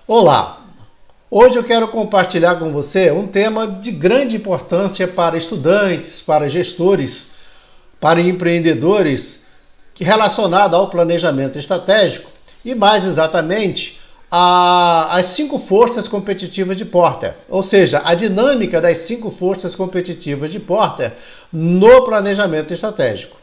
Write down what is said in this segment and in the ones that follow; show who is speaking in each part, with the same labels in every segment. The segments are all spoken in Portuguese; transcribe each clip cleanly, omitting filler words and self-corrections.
Speaker 1: Olá! Hoje eu quero compartilhar com você um tema de grande importância para estudantes, para gestores, para empreendedores, relacionado ao planejamento estratégico e, mais exatamente, as 5 forças competitivas de Porter, ou seja, a dinâmica das 5 forças competitivas de Porter no planejamento estratégico.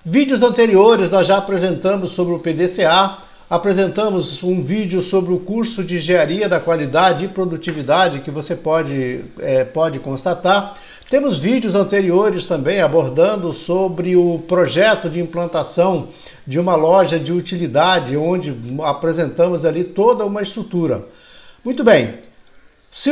Speaker 1: Vídeos anteriores nós já apresentamos sobre o PDCA, apresentamos um vídeo sobre o curso de Engenharia da Qualidade e Produtividade que você pode constatar. Temos vídeos anteriores também abordando sobre o projeto de implantação de uma loja de utilidade, onde apresentamos ali toda uma estrutura. Muito bem. Se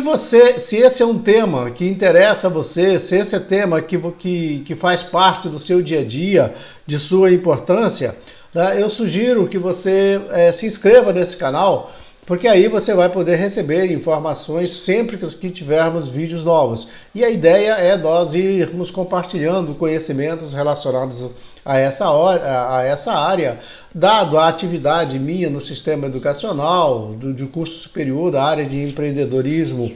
Speaker 1: esse é um tema que interessa a você, se esse é tema que faz parte do seu dia a dia, de sua importância, né, eu sugiro que você se inscreva nesse canal, porque aí você vai poder receber informações sempre que tivermos vídeos novos. E a ideia é nós irmos compartilhando conhecimentos relacionados a essa área, dado a atividade minha no sistema educacional, de curso superior, da área de empreendedorismo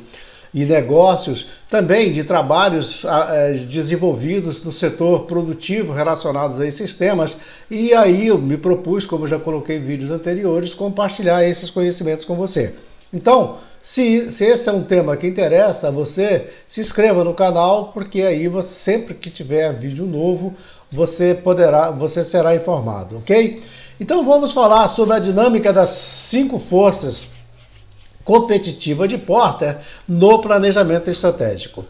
Speaker 1: e negócios, também de trabalhos desenvolvidos no setor produtivo relacionados a esses temas, e aí eu me propus, como já coloquei em vídeos anteriores, compartilhar esses conhecimentos com você. Então, se esse é um tema que interessa a você, se inscreva no canal, porque aí sempre que tiver vídeo novo, você será informado, ok? Então vamos falar sobre a dinâmica das 5 forças competitivas de Porter no planejamento estratégico.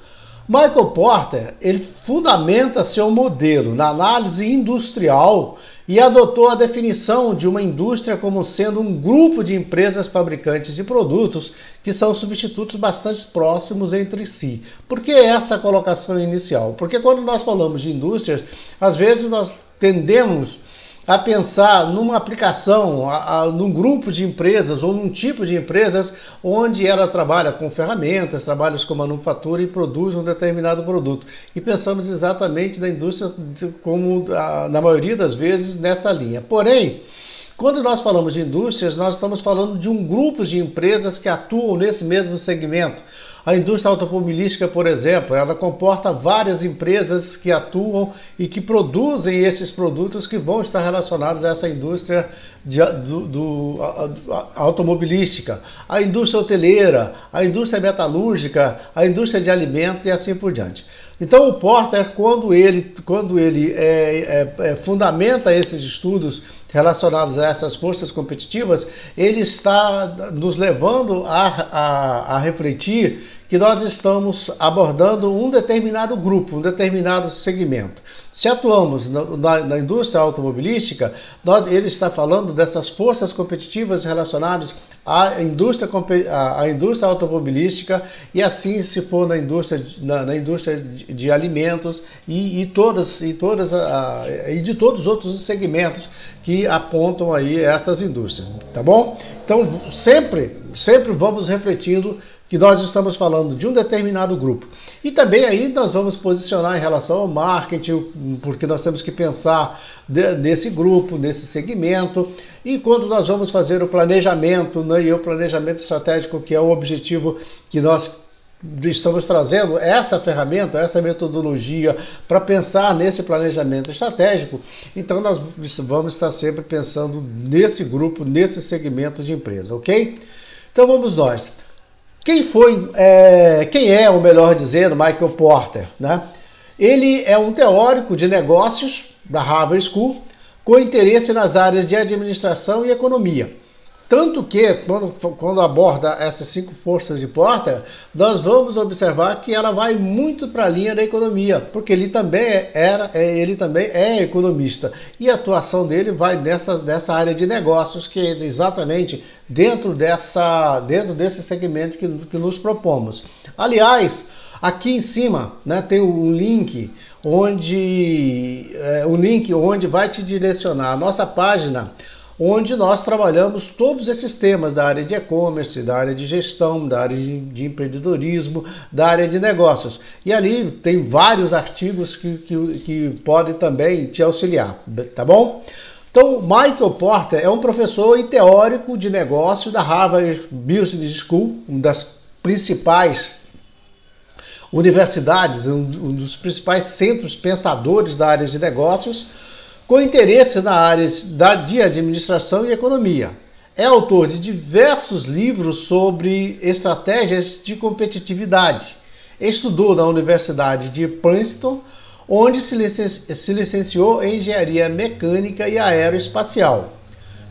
Speaker 1: Michael Porter, ele fundamenta seu modelo na análise industrial e adotou a definição de uma indústria como sendo um grupo de empresas fabricantes de produtos que são substitutos bastante próximos entre si. Por que essa colocação inicial? Porque quando nós falamos de indústrias, às vezes nós tendemos a pensar numa aplicação, num grupo de empresas ou num tipo de empresas onde ela trabalha com ferramentas, trabalha com manufatura e produz um determinado produto. E pensamos exatamente na indústria como, na maioria das vezes, nessa linha. Porém, quando nós falamos de indústrias, nós estamos falando de um grupo de empresas que atuam nesse mesmo segmento. A indústria automobilística, por exemplo, ela comporta várias empresas que atuam e que produzem esses produtos que vão estar relacionados a essa indústria automobilística. A indústria hoteleira, a indústria metalúrgica, a indústria de alimentos e assim por diante. Então o Porter, quando ele fundamenta esses estudos relacionados a essas forças competitivas, ele está nos levando a refletir que nós estamos abordando um determinado grupo, um determinado segmento. Se atuamos na indústria automobilística, ele está falando dessas forças competitivas relacionadas à indústria automobilística, e assim se for na indústria de alimentos e de todos os outros segmentos que apontam aí essas indústrias, tá bom? Então sempre vamos refletindo que nós estamos falando de um determinado grupo. E também aí nós vamos posicionar em relação ao marketing, porque nós temos que pensar nesse grupo, nesse segmento. E quando nós vamos fazer o planejamento, né, e o planejamento estratégico, que é o objetivo que nós estamos trazendo, essa ferramenta, essa metodologia para pensar nesse planejamento estratégico, então nós vamos estar sempre pensando nesse grupo, nesse segmento de empresa, ok? Então vamos nós. Quem é, ou melhor dizendo, Michael Porter, né? Ele é um teórico de negócios da Harvard School com interesse nas áreas de administração e economia. Tanto que, quando aborda essas 5 forças de Porter, nós vamos observar que ela vai muito para a linha da economia, porque ele também é economista. E a atuação dele vai nessa área de negócios, que é exatamente dentro desse segmento que nos propomos. Aliás, aqui em cima, né, tem um link onde vai te direcionar a nossa página, onde nós trabalhamos todos esses temas da área de e-commerce, da área de gestão, da área de empreendedorismo, da área de negócios. E ali tem vários artigos que podem também te auxiliar, tá bom? Então, Michael Porter é um professor e teórico de negócio da Harvard Business School, uma das principais universidades, um dos principais centros pensadores da área de negócios, com interesse na área de administração e economia. É autor de diversos livros sobre estratégias de competitividade. Estudou na Universidade de Princeton, onde se licenciou em Engenharia Mecânica e Aeroespacial.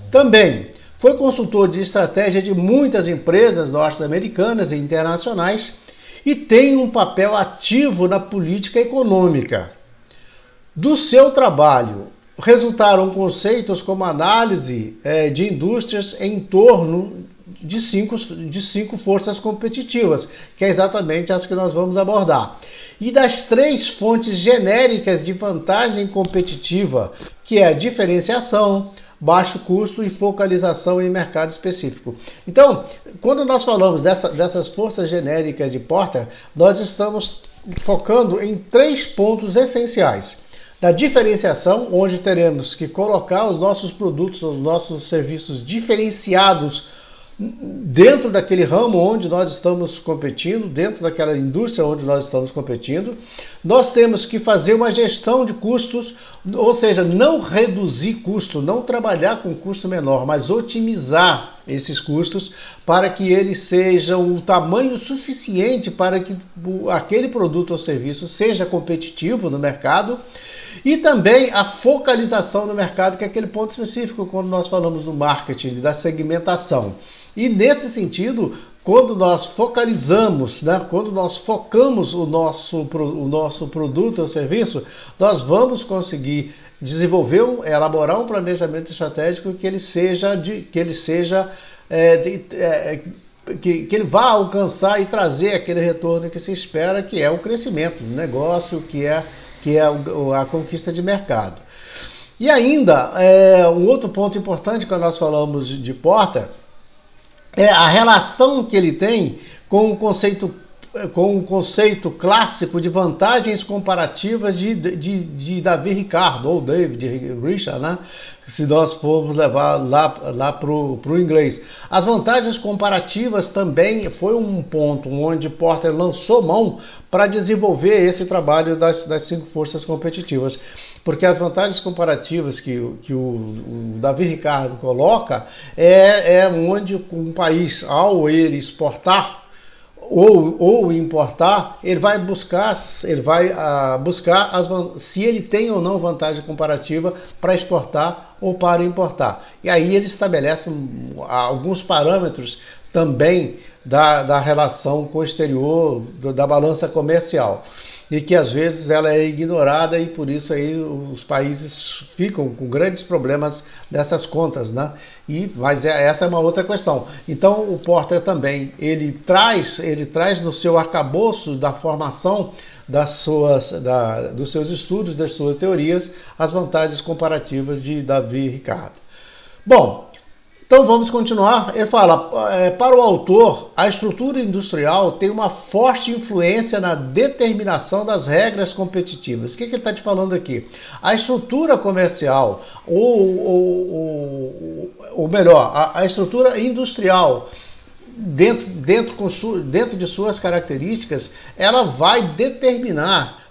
Speaker 1: Também foi consultor de estratégia de muitas empresas norte-americanas e internacionais e tem um papel ativo na política econômica. Do seu trabalho resultaram conceitos como análise de indústrias em torno de cinco forças competitivas, que é exatamente as que nós vamos abordar. E das 3 fontes genéricas de vantagem competitiva, que é a diferenciação, baixo custo e focalização em mercado específico. Então, quando nós falamos dessas forças genéricas de Porter, nós estamos focando em 3 pontos essenciais. Da diferenciação, onde teremos que colocar os nossos produtos, os nossos serviços diferenciados dentro daquele ramo onde nós estamos competindo, dentro daquela indústria onde nós estamos competindo. Nós temos que fazer uma gestão de custos, ou seja, não reduzir custo, não trabalhar com custo menor, mas otimizar esses custos para que eles sejam o tamanho suficiente para que aquele produto ou serviço seja competitivo no mercado. E também a focalização no mercado, que é aquele ponto específico quando nós falamos do marketing, da segmentação. E nesse sentido, quando nós focalizamos, né, quando nós focamos o nosso produto ou serviço, nós vamos conseguir desenvolver, elaborar um planejamento estratégico que ele vá alcançar e trazer aquele retorno que se espera, que é o crescimento do negócio, que é a conquista de mercado. E ainda, um outro ponto importante quando nós falamos de Porter é a relação que ele tem com o conceito clássico de vantagens comparativas de Davi Ricardo, ou David Richard, né? Se nós formos levar lá para o inglês. As vantagens comparativas também foi um ponto onde Porter lançou mão para desenvolver esse trabalho das 5 forças competitivas. Porque as vantagens comparativas que o Davi Ricardo coloca é onde um país, ao ele exportar ou importar, ele vai buscar se ele tem ou não vantagem comparativa para exportar ou para importar. E aí ele estabelece alguns parâmetros também da relação com o exterior, da balança comercial. E que às vezes ela é ignorada e por isso aí os países ficam com grandes problemas dessas contas, né? Mas essa é uma outra questão. Então o Porter também, ele traz no seu arcabouço da formação dos seus estudos, das suas teorias, as vantagens comparativas de Davi Ricardo. Bom, então vamos continuar. Ele fala, para o autor, a estrutura industrial tem uma forte influência na determinação das regras competitivas. O que ele está te falando aqui? A estrutura comercial, ou melhor, a estrutura industrial, dentro de suas características, ela vai determinar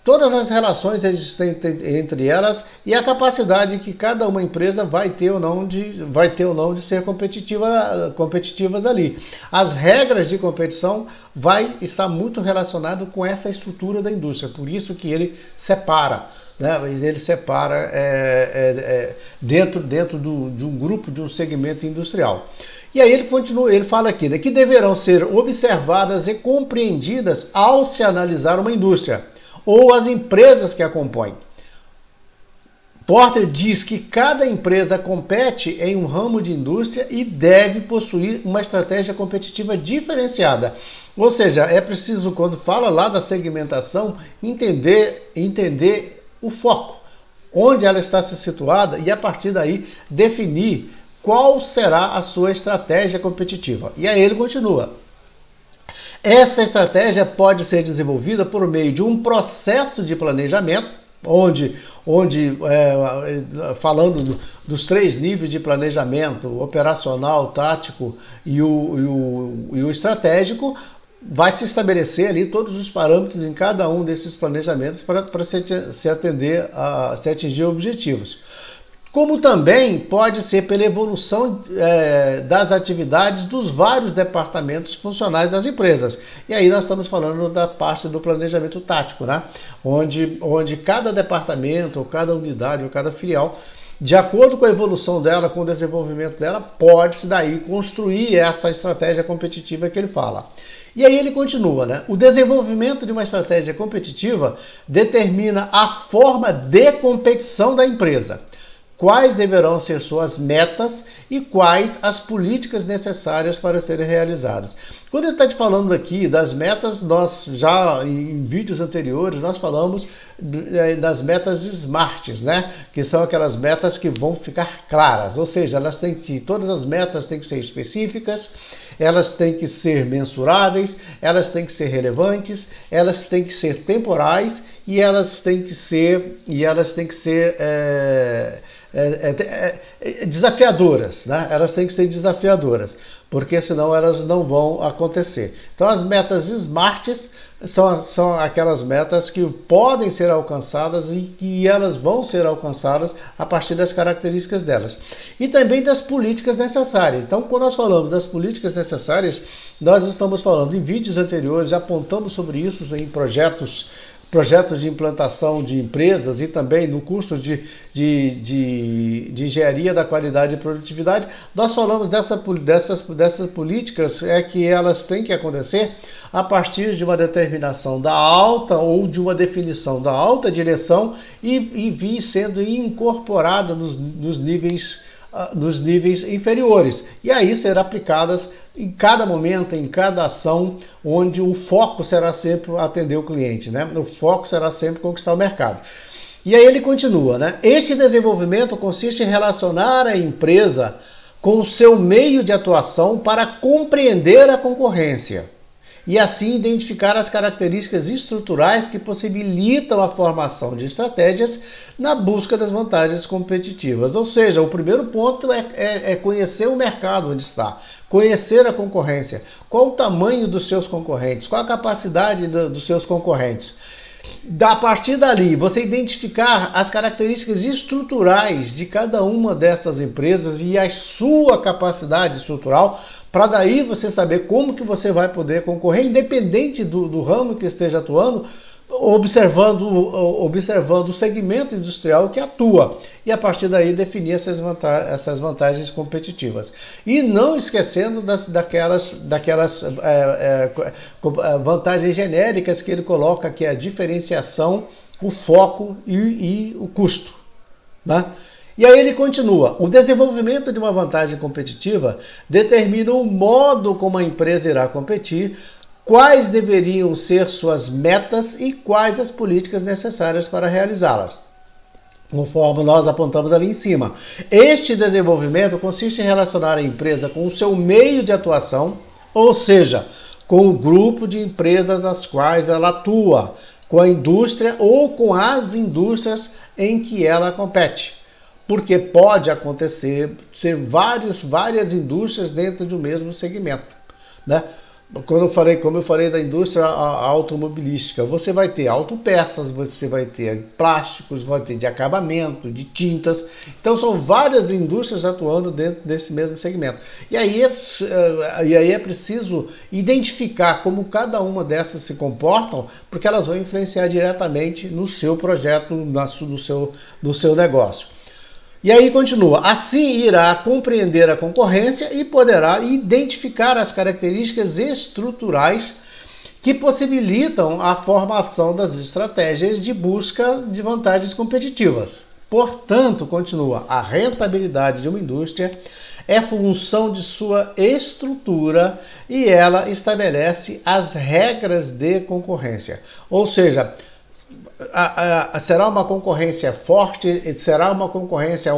Speaker 1: todas as relações existentes entre elas e a capacidade que cada uma empresa vai ter ou não de ser competitivas ali. As regras de competição vai estar muito relacionado com essa estrutura da indústria, por isso que ele separa. Ele separa dentro de um grupo, de um segmento industrial. E aí ele continua, ele fala aqui, né, que deverão ser observadas e compreendidas ao se analisar uma indústria ou as empresas que a compõem. Porter diz que cada empresa compete em um ramo de indústria e deve possuir uma estratégia competitiva diferenciada. Ou seja, é preciso, quando fala lá da segmentação, entender o foco, onde ela está situada e a partir daí definir qual será a sua estratégia competitiva. E aí ele continua. Essa estratégia pode ser desenvolvida por meio de um processo de planejamento, falando dos 3 níveis de planejamento, operacional, tático e o estratégico, vai se estabelecer ali todos os parâmetros em cada um desses planejamentos para se atingir objetivos. Como também pode ser pela evolução das atividades dos vários departamentos funcionais das empresas. E aí nós estamos falando da parte do planejamento tático, né? Onde cada departamento, ou cada unidade, ou cada filial, de acordo com a evolução dela, com o desenvolvimento dela, pode-se daí construir essa estratégia competitiva que ele fala. E aí ele continua, né? O desenvolvimento de uma estratégia competitiva determina a forma de competição da empresa. Quais deverão ser suas metas e quais as políticas necessárias para serem realizadas. Quando ele está te falando aqui das metas, nós já em vídeos anteriores nós falamos das metas SMART, né? Que são aquelas metas que vão ficar claras, ou seja, todas as metas têm que ser específicas, elas têm que ser mensuráveis, elas têm que ser relevantes, elas têm que ser temporais e elas têm que ser desafiadoras, né? Elas têm que ser desafiadoras, porque senão elas não vão acontecer. Então as metas SMART são aquelas metas que podem ser alcançadas e que elas vão ser alcançadas a partir das características delas. E também das políticas necessárias. Então, quando nós falamos das políticas necessárias, nós estamos falando em vídeos anteriores, já apontamos sobre isso em projetos de implantação de empresas e também no curso de engenharia da qualidade e produtividade, nós falamos dessas políticas que elas têm que acontecer a partir de uma determinação da alta ou de uma definição da alta direção e vir sendo incorporada nos níveis inferiores. E aí serão aplicadas em cada momento, em cada ação, onde o foco será sempre atender o cliente, né? O foco será sempre conquistar o mercado. E aí ele continua, né? Este desenvolvimento consiste em relacionar a empresa com o seu meio de atuação para compreender a concorrência e assim identificar as características estruturais que possibilitam a formação de estratégias na busca das vantagens competitivas. Ou seja, o primeiro ponto é conhecer o mercado onde está, conhecer a concorrência, qual o tamanho dos seus concorrentes, qual a capacidade dos seus concorrentes. A partir dali, você identificar as características estruturais de cada uma dessas empresas e a sua capacidade estrutural, para daí você saber como que você vai poder concorrer, independente do ramo que esteja atuando, observando o segmento industrial que atua. E a partir daí definir essas vantagens competitivas. E não esquecendo daquelas vantagens genéricas que ele coloca, que é a diferenciação, o foco e o custo, né? E aí ele continua, o desenvolvimento de uma vantagem competitiva determina o modo como a empresa irá competir, quais deveriam ser suas metas e quais as políticas necessárias para realizá-las. Conforme nós apontamos ali em cima. Este desenvolvimento consiste em relacionar a empresa com o seu meio de atuação, ou seja, com o grupo de empresas as quais ela atua, com a indústria ou com as indústrias em que ela compete. Porque pode acontecer ser várias indústrias dentro do mesmo segmento, né? Como eu falei da indústria automobilística, você vai ter autopeças, você vai ter plásticos, vai ter de acabamento, de tintas. Então são várias indústrias atuando dentro desse mesmo segmento. E aí é preciso identificar como cada uma dessas se comportam, porque elas vão influenciar diretamente no seu projeto, no seu negócio. E aí continua, assim irá compreender a concorrência e poderá identificar as características estruturais que possibilitam a formação das estratégias de busca de vantagens competitivas. Portanto, continua, a rentabilidade de uma indústria é função de sua estrutura e ela estabelece as regras de concorrência. Ou seja, será uma concorrência forte, será uma concorrência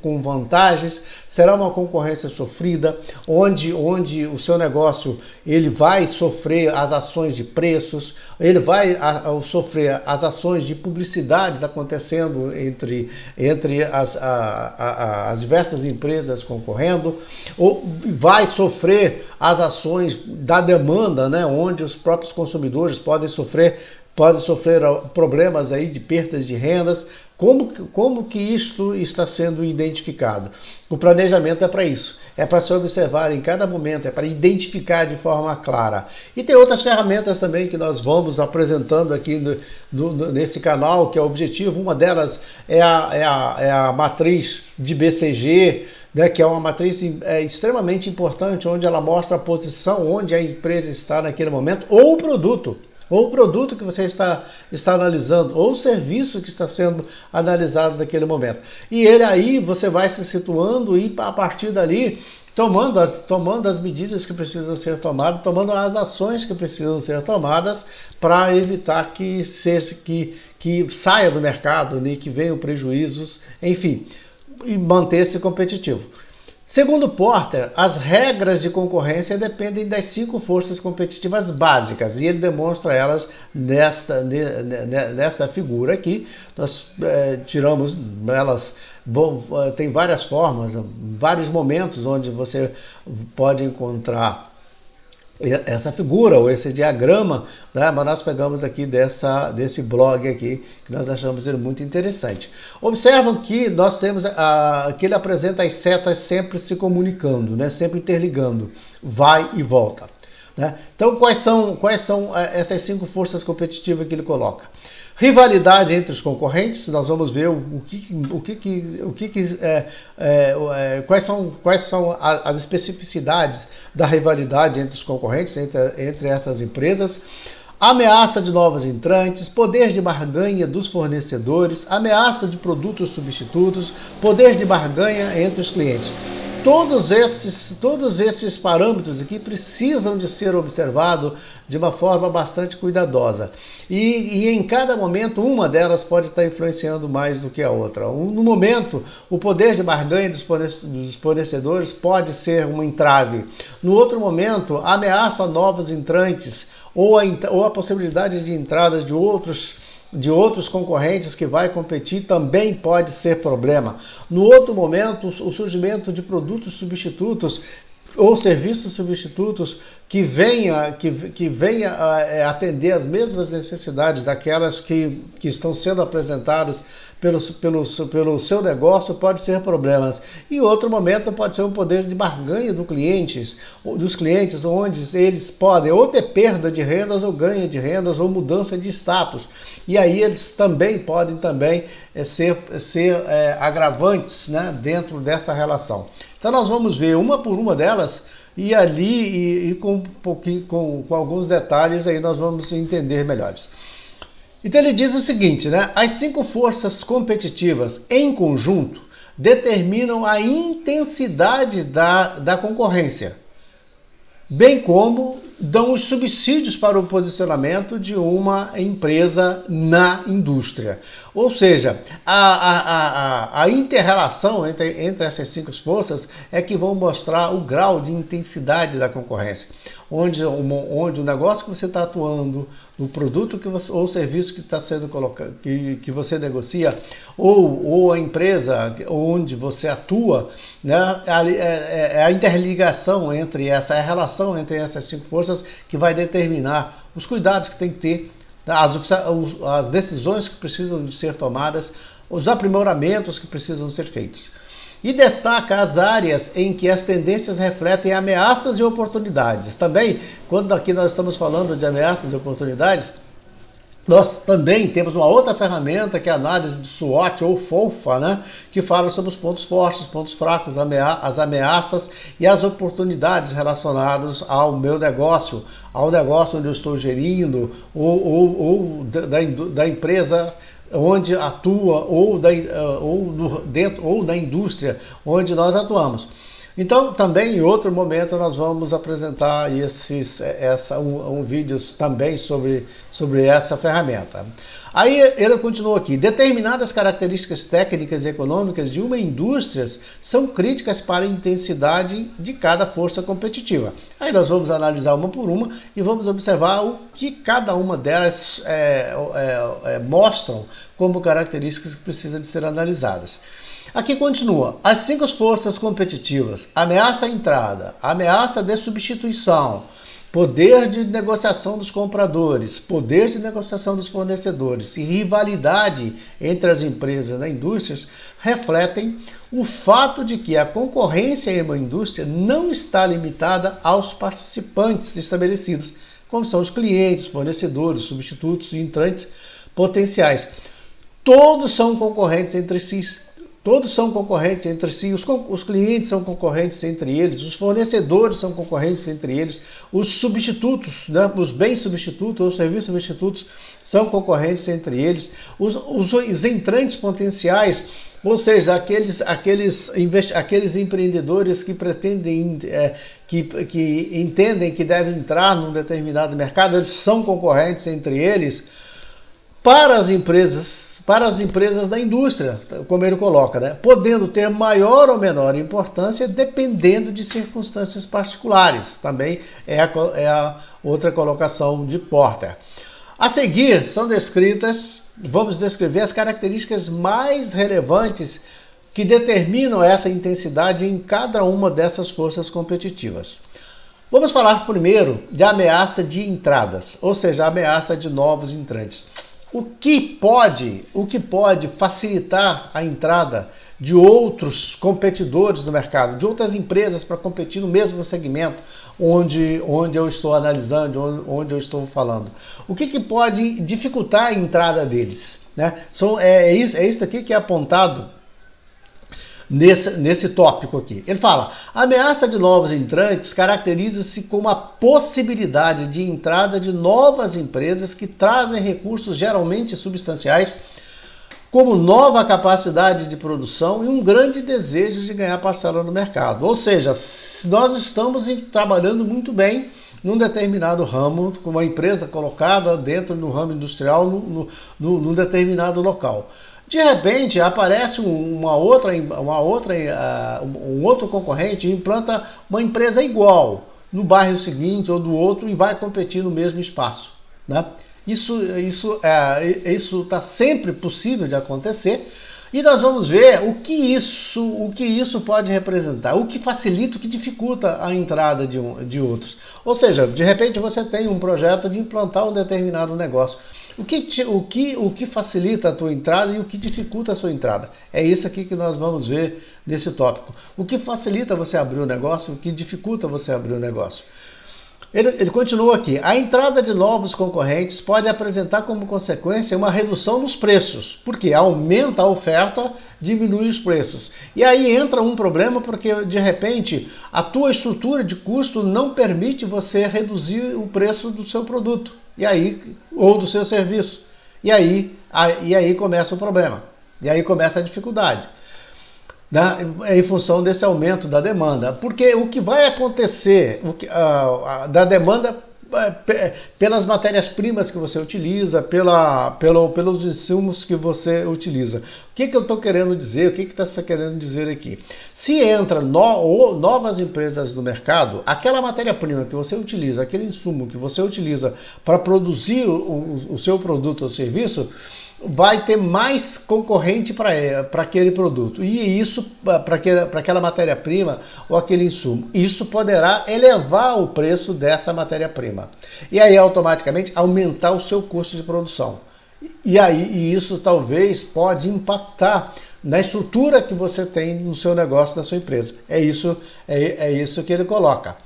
Speaker 1: com vantagens, será uma concorrência sofrida, onde o seu negócio ele vai sofrer as ações de preços, ele vai sofrer as ações de publicidades acontecendo entre as diversas empresas concorrendo, ou vai sofrer as ações da demanda, né, onde os próprios consumidores podem sofrer problemas aí de perdas de rendas. Como que isto está sendo identificado? O planejamento é para isso, é para se observar em cada momento, é para identificar de forma clara. E tem outras ferramentas também que nós vamos apresentando aqui nesse canal, que é o objetivo. Uma delas é a matriz de BCG, né, que é uma matriz extremamente importante, onde ela mostra a posição onde a empresa está naquele momento, ou o produto que você está analisando, ou o serviço que está sendo analisado naquele momento. E aí você vai se situando e a partir dali tomando as medidas que precisam ser tomadas, tomando as ações que precisam ser tomadas para evitar que saia do mercado, né, que venham prejuízos, enfim, e manter-se competitivo. Segundo Porter, as regras de concorrência dependem das 5 forças competitivas básicas, e ele demonstra elas nesta figura aqui. Nós tiramos elas, tem várias formas, vários momentos onde você pode encontrar essa figura ou esse diagrama, né? Mas nós pegamos aqui desse blog aqui, que nós achamos ele muito interessante. Observam que nós temos que ele apresenta as setas sempre se comunicando, né? Sempre interligando, vai e volta, né? Então quais são essas 5 forças competitivas que ele coloca? Rivalidade entre os concorrentes, nós vamos ver quais são as especificidades da rivalidade entre os concorrentes, entre essas empresas. Ameaça de novos entrantes, poder de barganha dos fornecedores, ameaça de produtos substitutos, poder de barganha entre os clientes. Todos esses parâmetros aqui precisam de ser observados de uma forma bastante cuidadosa. E em cada momento, uma delas pode estar influenciando mais do que a outra. No momento, o poder de barganha dos fornecedores pode ser um entrave. No outro momento, a ameaça a novos entrantes ou a possibilidade de entrada de outros concorrentes que vai competir também pode ser problema. No outro momento, o surgimento de produtos substitutos ou serviços substitutos que venha atender as mesmas necessidades daquelas que estão sendo apresentadas pelo seu negócio, pode ser problemas. E outro momento pode ser um poder de barganha dos clientes, onde eles podem ou ter perda de rendas ou ganho de rendas ou mudança de status. E aí eles também podem ser agravantes, né, dentro dessa relação. Então nós vamos ver uma por uma delas e ali com alguns detalhes aí nós vamos entender melhores. Então ele diz o seguinte, né? As 5 forças competitivas em conjunto determinam a intensidade da concorrência, bem como dão os subsídios para o posicionamento de uma empresa na indústria. Ou seja, a inter-relação entre essas 5 forças é que vão mostrar o grau de intensidade da concorrência. Onde o negócio que você está atuando, o produto ou o serviço que está sendo colocado, que você negocia, ou a empresa onde você atua, né, a interligação entre a relação entre essas 5 forças que vai determinar os cuidados que tem que ter, as decisões que precisam de ser tomadas, os aprimoramentos que precisam ser feitos. E destaca as áreas em que as tendências refletem ameaças e oportunidades. Também, quando aqui nós estamos falando de ameaças e oportunidades, nós também temos uma outra ferramenta que é a análise de SWOT ou FOFA, né, que fala sobre os pontos fortes, os pontos fracos, as ameaças e as oportunidades relacionadas ao meu negócio, ao negócio onde eu estou gerindo, ou da empresa onde atua, ou da indústria onde nós atuamos. Então, também em outro momento nós vamos apresentar um vídeo também sobre essa ferramenta. Aí ele continuou aqui: determinadas características técnicas e econômicas de uma indústria são críticas para a intensidade de cada força competitiva. Aí nós vamos analisar uma por uma e vamos observar o que cada uma delas mostram como características que precisam de ser analisadas. Aqui continua: as 5 forças competitivas: ameaça à entrada, ameaça de substituição, poder de negociação dos compradores, poder de negociação dos fornecedores e rivalidade entre as empresas da indústria, refletem o fato de que a concorrência em uma indústria não está limitada aos participantes estabelecidos, como são os clientes, fornecedores, substitutos e entrantes potenciais. Todos são concorrentes entre si. Todos são concorrentes entre si, os clientes são concorrentes entre eles, os fornecedores são concorrentes entre eles, os substitutos, né, os bens substitutos ou serviços substitutos são concorrentes entre eles, os entrantes potenciais, ou seja, aqueles empreendedores que pretendem, que entendem que devem entrar num determinado mercado, eles são concorrentes entre eles. Para as empresas da indústria, como ele coloca, né? Podendo ter maior ou menor importância dependendo de circunstâncias particulares. Também é a outra colocação de Porter. A seguir são vamos descrever as características mais relevantes que determinam essa intensidade em cada uma dessas forças competitivas. Vamos falar primeiro de ameaça de entradas, ou seja, a ameaça de novos entrantes. O que pode facilitar a entrada de outros competidores no mercado, de outras empresas para competir no mesmo segmento onde eu estou analisando, onde eu estou falando? O que pode dificultar a entrada deles, né? É isso aqui que é apontado nesse tópico aqui. Ele fala: a ameaça de novos entrantes caracteriza-se como a possibilidade de entrada de novas empresas que trazem recursos geralmente substanciais, como nova capacidade de produção e um grande desejo de ganhar parcela no mercado. Ou seja, nós estamos trabalhando muito bem num determinado ramo, com uma empresa colocada dentro do ramo industrial, num determinado local. De repente aparece um outro concorrente e implanta uma empresa igual no bairro seguinte ou do outro e vai competir no mesmo espaço, né? Isso está sempre possível de acontecer e nós vamos ver o que isso pode representar, o que facilita, o que dificulta a entrada de outros. Ou seja, de repente você tem um projeto de implantar um determinado negócio. O que facilita a tua entrada e o que dificulta a sua entrada? É isso aqui que nós vamos ver nesse tópico. O que facilita você abrir o negócio, o que dificulta você abrir o negócio. Ele continua aqui: a entrada de novos concorrentes pode apresentar como consequência uma redução nos preços, porque aumenta a oferta, diminui os preços. E aí entra um problema, porque de repente a tua estrutura de custo não permite você reduzir o preço do seu produto, ou do seu serviço. E aí começa o problema, e aí começa a dificuldade, em função desse aumento da demanda. Porque o que vai acontecer da demanda pelas matérias-primas que você utiliza, pelos insumos que você utiliza. O que eu estou querendo dizer? O que está se querendo dizer aqui? Se entra novas empresas no mercado, aquela matéria-prima que você utiliza, aquele insumo que você utiliza para produzir o seu produto ou serviço, vai ter mais concorrente para aquele produto. E isso, para aquela matéria-prima ou aquele insumo, isso poderá elevar o preço dessa matéria-prima. E aí, automaticamente, aumentar o seu custo de produção. E isso talvez pode impactar na estrutura que você tem no seu negócio, na sua empresa. É isso que ele coloca.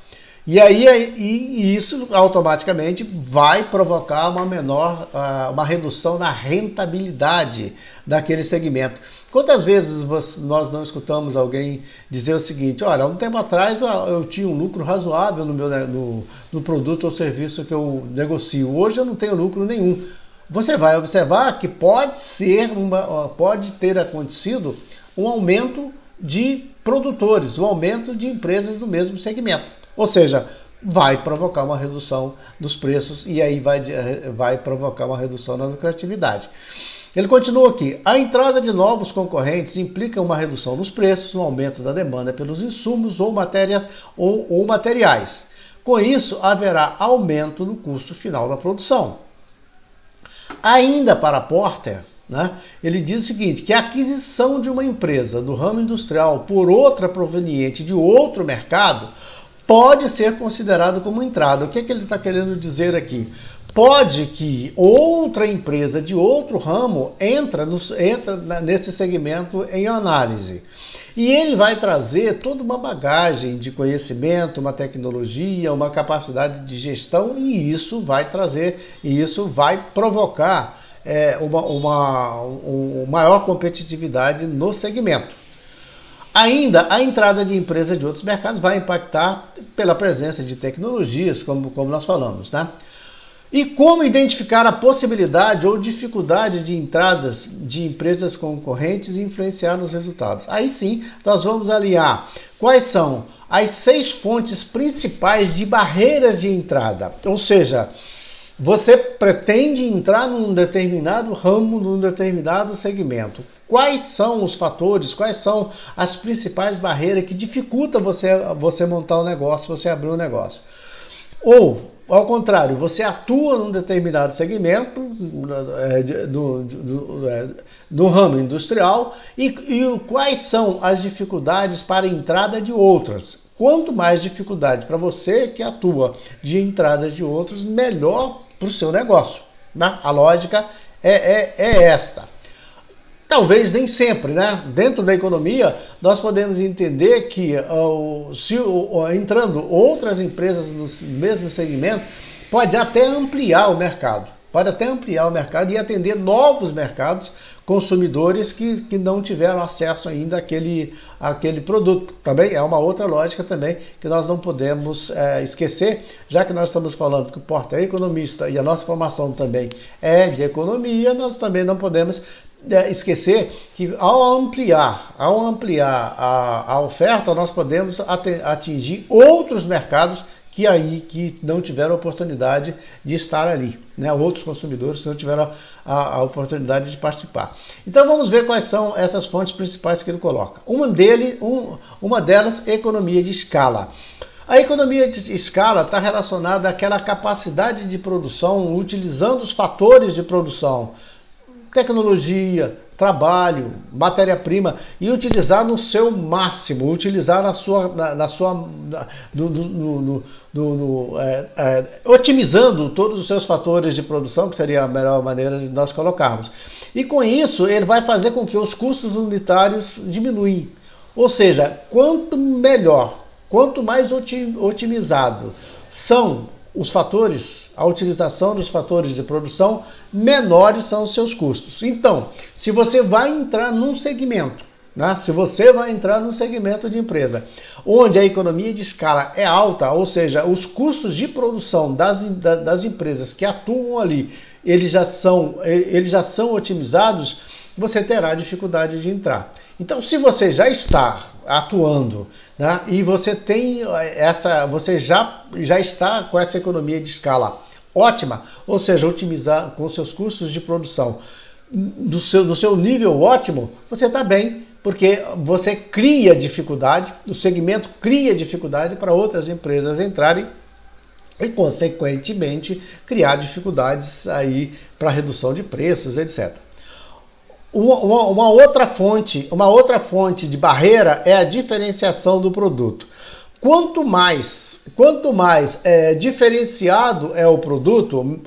Speaker 1: E isso automaticamente vai provocar uma redução na rentabilidade daquele segmento. Quantas vezes nós não escutamos alguém dizer o seguinte: olha, há um tempo atrás eu tinha um lucro razoável no produto ou serviço que eu negocio, hoje eu não tenho lucro nenhum. Você vai observar que pode ter acontecido um aumento de produtores, o aumento de empresas do mesmo segmento. Ou seja, vai provocar uma redução dos preços e aí vai provocar uma redução na lucratividade. Ele continua aqui: a entrada de novos concorrentes implica uma redução nos preços, um aumento da demanda pelos insumos ou materiais. Com isso, haverá aumento no custo final da produção. Ainda para Porter, né, ele diz o seguinte, que a aquisição de uma empresa do ramo industrial por outra proveniente de outro mercado pode ser considerado como entrada. O que ele está querendo dizer aqui? Pode que outra empresa de outro ramo entra nesse segmento em análise. E ele vai trazer toda uma bagagem de conhecimento, uma tecnologia, uma capacidade de gestão, e isso vai provocar uma maior competitividade no segmento. Ainda, a entrada de empresas de outros mercados vai impactar pela presença de tecnologias, como nós falamos, né? E como identificar a possibilidade ou dificuldade de entradas de empresas concorrentes e influenciar nos resultados? Aí sim, nós vamos alinhar quais são as 6 fontes principais de barreiras de entrada. Ou seja, você pretende entrar num determinado ramo, num determinado segmento. Quais são os fatores, quais são as principais barreiras que dificultam você montar um negócio, você abrir um negócio? Ou, ao contrário, você atua num determinado segmento do ramo industrial e quais são as dificuldades para a entrada de outras? Quanto mais dificuldade para você que atua de entradas de outros, melhor para o seu negócio, né? A lógica é esta. Talvez nem sempre, né? Dentro da economia, nós podemos entender que entrando outras empresas no mesmo segmento, pode até ampliar o mercado. Pode até ampliar o mercado e atender novos mercados, consumidores que não tiveram acesso ainda àquele produto. Também é uma outra lógica também que nós não podemos esquecer, já que nós estamos falando que o Porter é economista e a nossa formação também é de economia, nós também não podemos esquecer que ao ampliar a oferta, nós podemos atingir outros mercados que não tiveram oportunidade de estar ali, né? Outros consumidores que não tiveram a oportunidade de participar. Então vamos ver quais são essas fontes principais que ele coloca. Uma delas, economia de escala. A economia de escala está relacionada àquela capacidade de produção, utilizando os fatores de produção, tecnologia, trabalho, matéria-prima, e utilizar no seu máximo, utilizar otimizando todos os seus fatores de produção, que seria a melhor maneira de nós colocarmos. E com isso, ele vai fazer com que os custos unitários diminuem. Ou seja, quanto melhor, quanto mais otimizado são os fatores, a utilização dos fatores de produção, menores são os seus custos. Então, se você vai entrar num segmento, né? Se você vai entrar num segmento de empresa onde a economia de escala é alta, ou seja, os custos de produção das empresas que atuam ali, eles já são otimizados, você terá dificuldade de entrar. Então, se você já está atuando, né, e você já está com essa economia de escala ótima, ou seja, otimizar com seus custos de produção do seu nível ótimo, você está bem, porque você cria dificuldade, o segmento cria dificuldade para outras empresas entrarem e, consequentemente, criar dificuldades aí para redução de preços, etc. Uma outra fonte de barreira é a diferenciação do produto. Quanto mais diferenciado é o produto,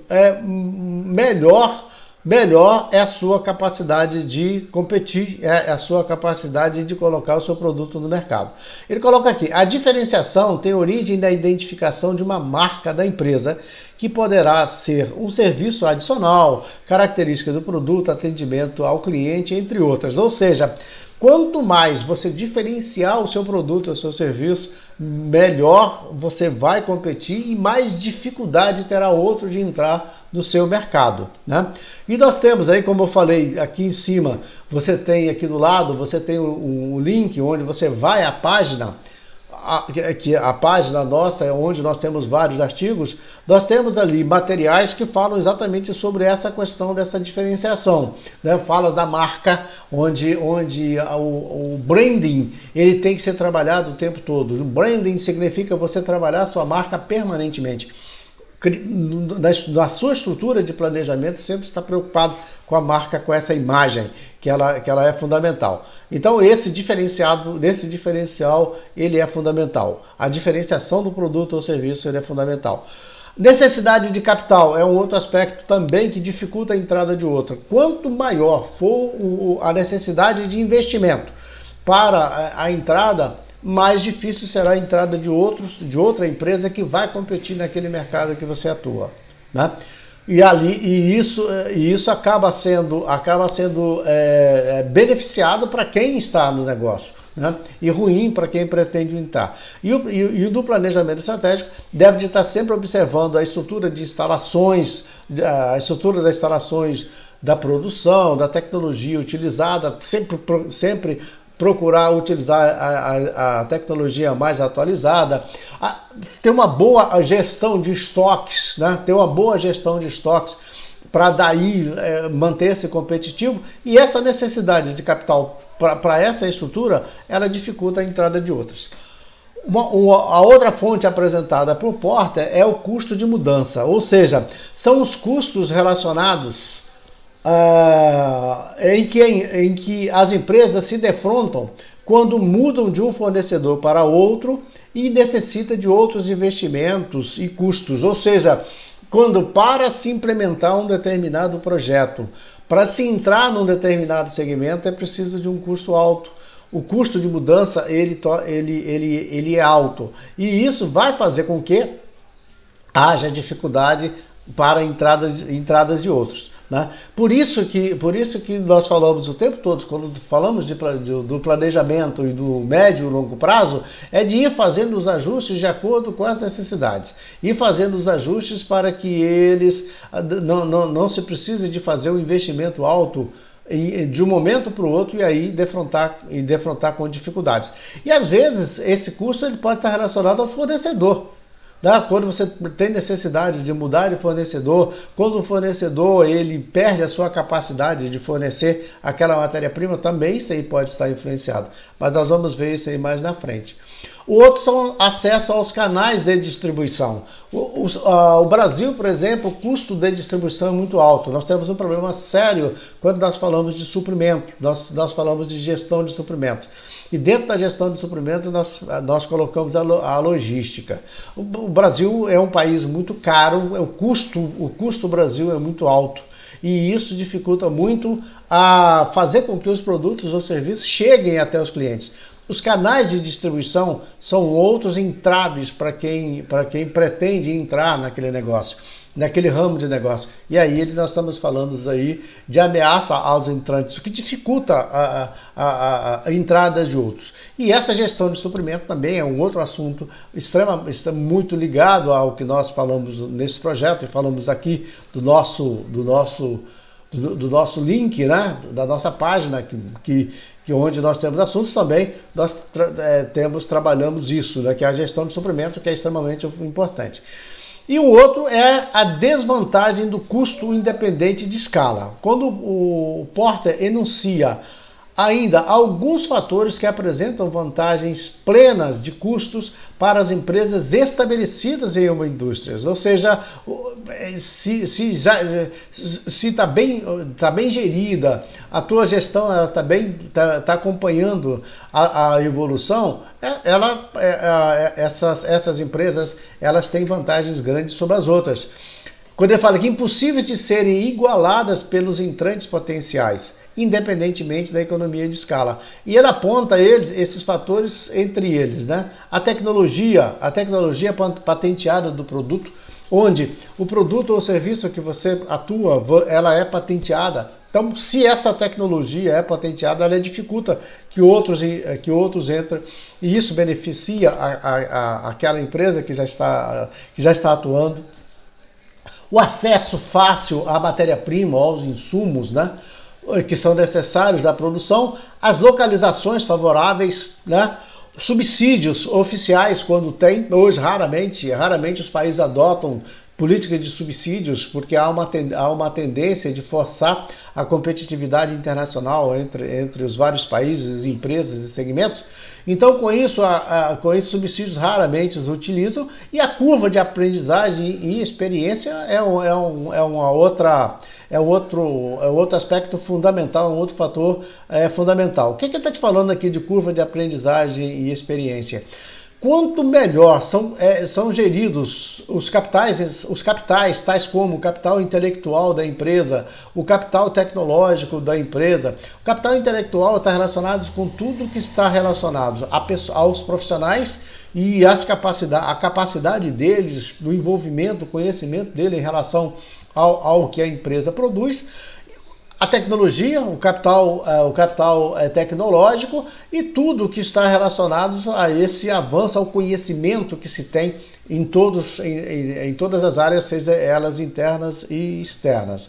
Speaker 1: melhor é a sua capacidade de competir, é a sua capacidade de colocar o seu produto no mercado. Ele coloca aqui: a diferenciação tem origem da identificação de uma marca da empresa, que poderá ser um serviço adicional, característica do produto, atendimento ao cliente, entre outras. Ou seja, Quanto mais você diferenciar o seu produto, o seu serviço, melhor você vai competir e mais dificuldade terá outro de entrar no seu mercado, né? E nós temos aí, como eu falei aqui em cima, você tem aqui do lado, você tem o link onde você vai à página, a página nossa, onde nós temos vários artigos, nós temos ali materiais que falam exatamente sobre essa questão dessa diferenciação, né? Fala da marca, onde o branding ele tem que ser trabalhado o tempo todo. O branding significa você trabalhar a sua marca permanentemente. Na sua estrutura de planejamento, sempre está preocupado com a marca, com essa imagem, que ela é fundamental. Então, esse diferencial, ele é fundamental. A diferenciação do produto ou serviço, ele é fundamental. Necessidade de capital é um outro aspecto também que dificulta a entrada de outra. Quanto maior for a necessidade de investimento para a entrada, mais difícil será a entrada de outra empresa que vai competir naquele mercado que você atua, né? E isso acaba sendo beneficiado para quem está no negócio, né? E ruim para quem pretende entrar. E o do planejamento estratégico deve estar sempre observando a estrutura de instalações, da produção, da tecnologia utilizada, sempre procurar utilizar a tecnologia mais atualizada, ter uma boa gestão de estoques, né? Ter uma boa gestão de estoques para daí manter-se competitivo, e essa necessidade de capital para essa estrutura, ela dificulta a entrada de outras. A outra fonte apresentada por Porter é o custo de mudança, ou seja, são os custos relacionados em que as empresas se defrontam quando mudam de um fornecedor para outro e necessita de outros investimentos e custos. Ou seja, quando para se implementar um determinado projeto, para se entrar num determinado segmento, é preciso de um custo alto. O custo de mudança ele é alto. E isso vai fazer com que haja dificuldade para entradas de outros, né? Por isso que nós falamos o tempo todo, quando falamos do planejamento e do médio e longo prazo, é de ir fazendo os ajustes de acordo com as necessidades. Ir fazendo os ajustes para que eles não se precise de fazer um investimento alto de um momento para o outro e aí defrontar com dificuldades. E às vezes esse custo ele pode estar relacionado ao fornecedor. Quando você tem necessidade de mudar de fornecedor, quando o fornecedor ele perde a sua capacidade de fornecer aquela matéria-prima, também isso aí pode estar influenciado. Mas nós vamos ver isso aí mais na frente. O outro são acesso aos canais de distribuição. O Brasil, por exemplo, o custo de distribuição é muito alto. Nós temos um problema sério quando nós falamos de suprimento, nós falamos de gestão de suprimento. E dentro da gestão de suprimento nós colocamos a logística. O Brasil é um país muito caro, o custo do Brasil é muito alto. E isso dificulta muito a fazer com que os produtos ou serviços cheguem até os clientes. Os canais de distribuição são outros entraves para quem pretende entrar naquele negócio, naquele ramo de negócio. E aí nós estamos falando aí de ameaça aos entrantes, o que dificulta a entrada de outros. E essa gestão de suprimento também é um outro assunto muito ligado ao que nós falamos nesse projeto, e falamos aqui do nosso link, né? Da nossa página, que onde nós temos assuntos também, nós trabalhamos isso, né? Que é a gestão de suprimento, que é extremamente importante. E o outro é a desvantagem do custo independente de escala. Quando o Porter enuncia ainda alguns fatores que apresentam vantagens plenas de custos para as empresas estabelecidas em uma indústria. Ou seja, se está bem gerida, a tua gestão está acompanhando a evolução, essas empresas elas têm vantagens grandes sobre as outras. Quando ele fala que impossíveis de serem igualadas pelos entrantes potenciais, independentemente da economia de escala. E ele aponta esses fatores entre eles, né? A tecnologia patenteada do produto, onde o produto ou serviço que você atua, ela é patenteada. Então, se essa tecnologia é patenteada, ela dificulta que outros entrem, e isso beneficia aquela empresa que já está atuando. O acesso fácil à matéria-prima, aos insumos, né, que são necessários à produção, as localizações favoráveis, né, subsídios oficiais quando tem. Hoje raramente os países adotam políticas de subsídios, porque há uma tendência de forçar a competitividade internacional entre os vários países, empresas e segmentos. Então, com isso, subsídios raramente os utilizam, e a curva de aprendizagem e experiência é outro aspecto fundamental, um outro fator fundamental. O que ele está te falando aqui de curva de aprendizagem e experiência? Quanto melhor são geridos os capitais, tais como o capital intelectual da empresa, o capital tecnológico da empresa. O capital intelectual está relacionado com tudo que está relacionado aos profissionais e a capacidade deles, do envolvimento, o conhecimento dele em relação ao que a empresa produz. A tecnologia, o capital tecnológico e tudo que está relacionado a esse avanço, ao conhecimento que se tem em todas as áreas, seja elas internas e externas.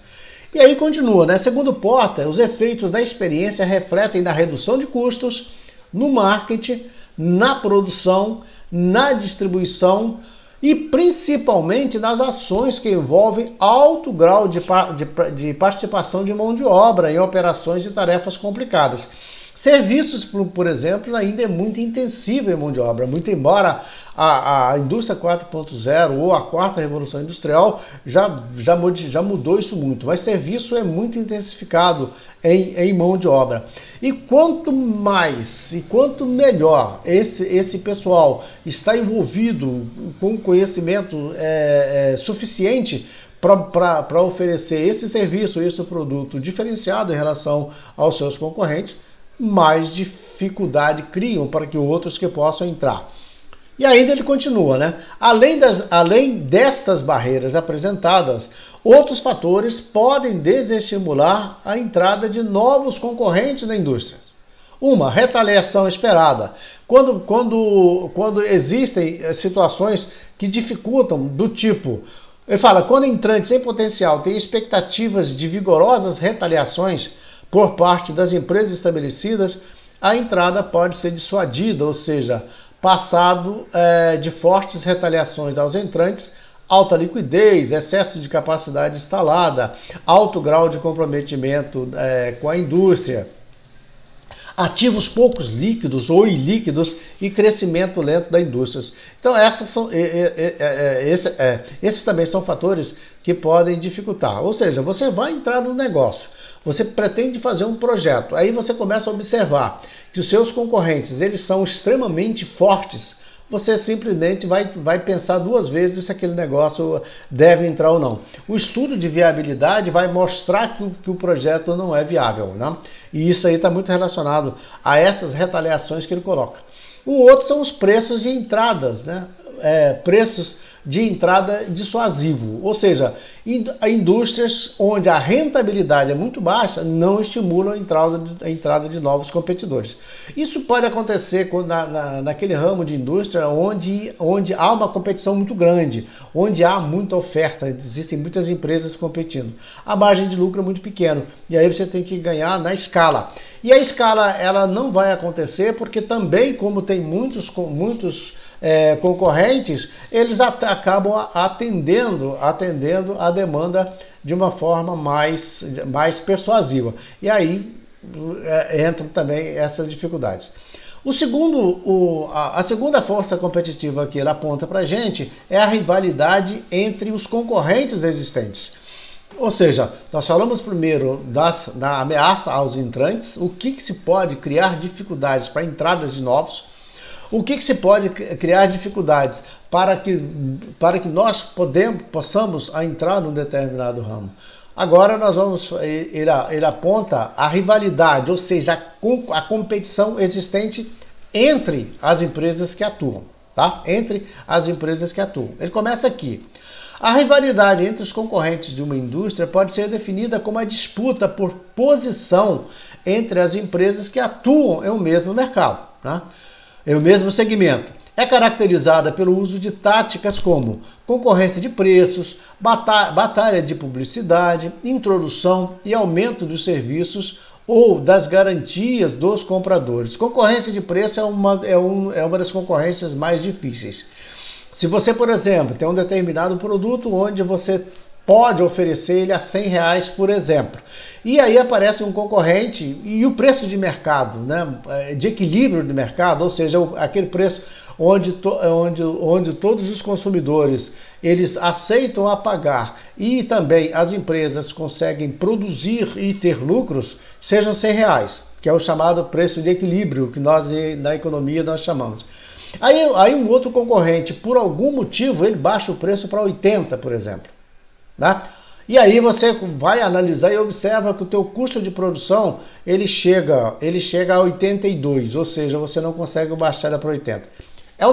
Speaker 1: E aí continua, né? Segundo Porter, os efeitos da experiência refletem na redução de custos, no marketing, na produção, na distribuição, e principalmente nas ações que envolvem alto grau de participação de mão de obra em operações e tarefas complicadas. Serviços, por exemplo, ainda é muito intensivo em mão de obra, muito embora a indústria 4.0 ou a quarta revolução industrial já mudou isso muito, mas serviço é muito intensificado em mão de obra. E quanto mais e quanto melhor esse pessoal está envolvido com conhecimento suficiente para oferecer esse serviço, esse produto diferenciado em relação aos seus concorrentes, mais dificuldade criam para que outros que possam entrar. E ainda ele continua, né? Além destas barreiras apresentadas, outros fatores podem desestimular a entrada de novos concorrentes na indústria. Uma, retaliação esperada. Quando existem situações que dificultam, do tipo, ele fala, quando entrantes em potencial têm expectativas de vigorosas retaliações por parte das empresas estabelecidas, a entrada pode ser dissuadida, ou seja, passado de fortes retaliações aos entrantes, alta liquidez, excesso de capacidade instalada, alto grau de comprometimento com a indústria, ativos poucos líquidos ou ilíquidos e crescimento lento da indústria. Então esses também são fatores que podem dificultar. Ou seja, você vai entrar no negócio, você pretende fazer um projeto, aí você começa a observar que os seus concorrentes eles são extremamente fortes, você simplesmente vai pensar duas vezes se aquele negócio deve entrar ou não. O estudo de viabilidade vai mostrar que o projeto não é viável, né? E isso aí está muito relacionado a essas retaliações que ele coloca. O outro são os preços de entradas, né? Preços de entrada dissuasivo, ou seja, indústrias onde a rentabilidade é muito baixa não estimulam a entrada de novos competidores. Isso pode acontecer naquele ramo de indústria onde há uma competição muito grande, onde há muita oferta, existem muitas empresas competindo. A margem de lucro é muito pequena e aí você tem que ganhar na escala. E a escala ela não vai acontecer porque também, como tem muitos concorrentes, eles acabam atendendo a demanda de uma forma mais persuasiva. E aí entram também essas dificuldades. A segunda força competitiva que ele aponta para a gente é a rivalidade entre os concorrentes existentes. Ou seja, nós falamos primeiro da ameaça aos entrantes, o que se pode criar dificuldades para entradas de novos, o que se pode criar dificuldades para que nós possamos entrar num determinado ramo. Agora ele aponta a rivalidade, ou seja, a competição existente entre as empresas que atuam, tá? Entre as empresas que atuam. Ele começa aqui. A rivalidade entre os concorrentes de uma indústria pode ser definida como a disputa por posição entre as empresas que atuam em um mesmo mercado, tá? Em um mesmo segmento. É caracterizada pelo uso de táticas como concorrência de preços, batalha de publicidade, introdução e aumento dos serviços ou das garantias dos compradores. Concorrência de preço é uma das concorrências mais difíceis. Se você, por exemplo, tem um determinado produto onde você pode oferecer ele a R$100, por exemplo. E aí aparece um concorrente e o preço de mercado, né, de equilíbrio de mercado, ou seja, aquele preço onde todos os consumidores eles aceitam a pagar e também as empresas conseguem produzir e ter lucros, sejam R$100, que é o chamado preço de equilíbrio, que nós na economia nós chamamos. Aí um outro concorrente, por algum motivo, ele baixa o preço para 80, por exemplo. Né? E aí você vai analisar e observa que o teu custo de produção ele chega a 82, ou seja, você não consegue baixar para 80. É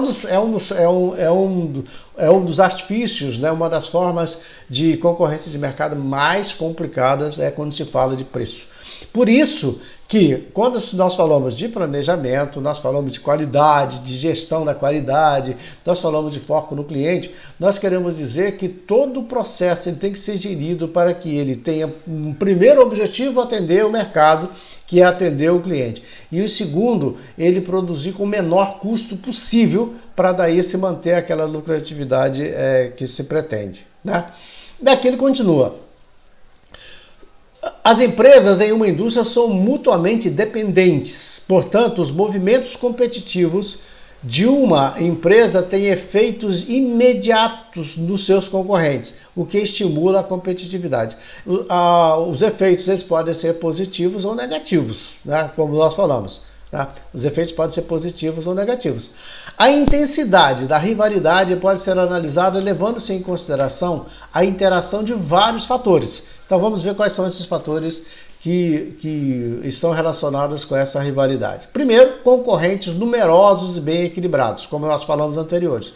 Speaker 1: um dos artifícios, né? Uma das formas de concorrência de mercado mais complicadas é quando se fala de preço. Por isso que quando nós falamos de planejamento, nós falamos de qualidade, de gestão da qualidade, nós falamos de foco no cliente, nós queremos dizer que todo o processo ele tem que ser gerido para que ele tenha um primeiro objetivo, atender o mercado, que é atender o cliente. E o segundo, ele produzir com o menor custo possível para daí se manter aquela lucratividade que se pretende. Né? Daqui ele continua. As empresas em uma indústria são mutuamente dependentes, portanto, os movimentos competitivos de uma empresa têm efeitos imediatos nos seus concorrentes, o que estimula a competitividade. Os efeitos eles podem ser positivos ou negativos, né? Como nós falamos. Tá? Os efeitos podem ser positivos ou negativos. A intensidade da rivalidade pode ser analisada levando-se em consideração a interação de vários fatores. Então vamos ver quais são esses fatores que estão relacionados com essa rivalidade. Primeiro, concorrentes numerosos e bem equilibrados, como nós falamos anteriores.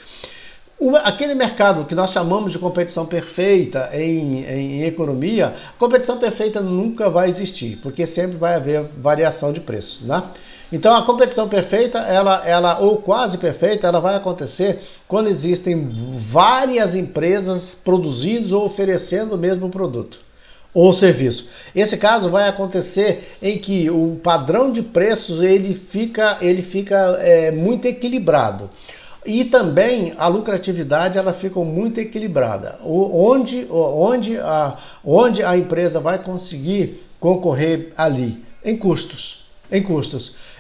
Speaker 1: Aquele mercado que nós chamamos de competição perfeita em economia, competição perfeita nunca vai existir, porque sempre vai haver variação de preço, né? Então a competição perfeita, ela ou quase perfeita, ela vai acontecer quando existem várias empresas produzindo ou oferecendo o mesmo produto ou serviço. Esse caso vai acontecer em que o padrão de preços ele fica muito equilibrado. E também a lucratividade ela fica muito equilibrada, onde a empresa vai conseguir concorrer ali, em custos.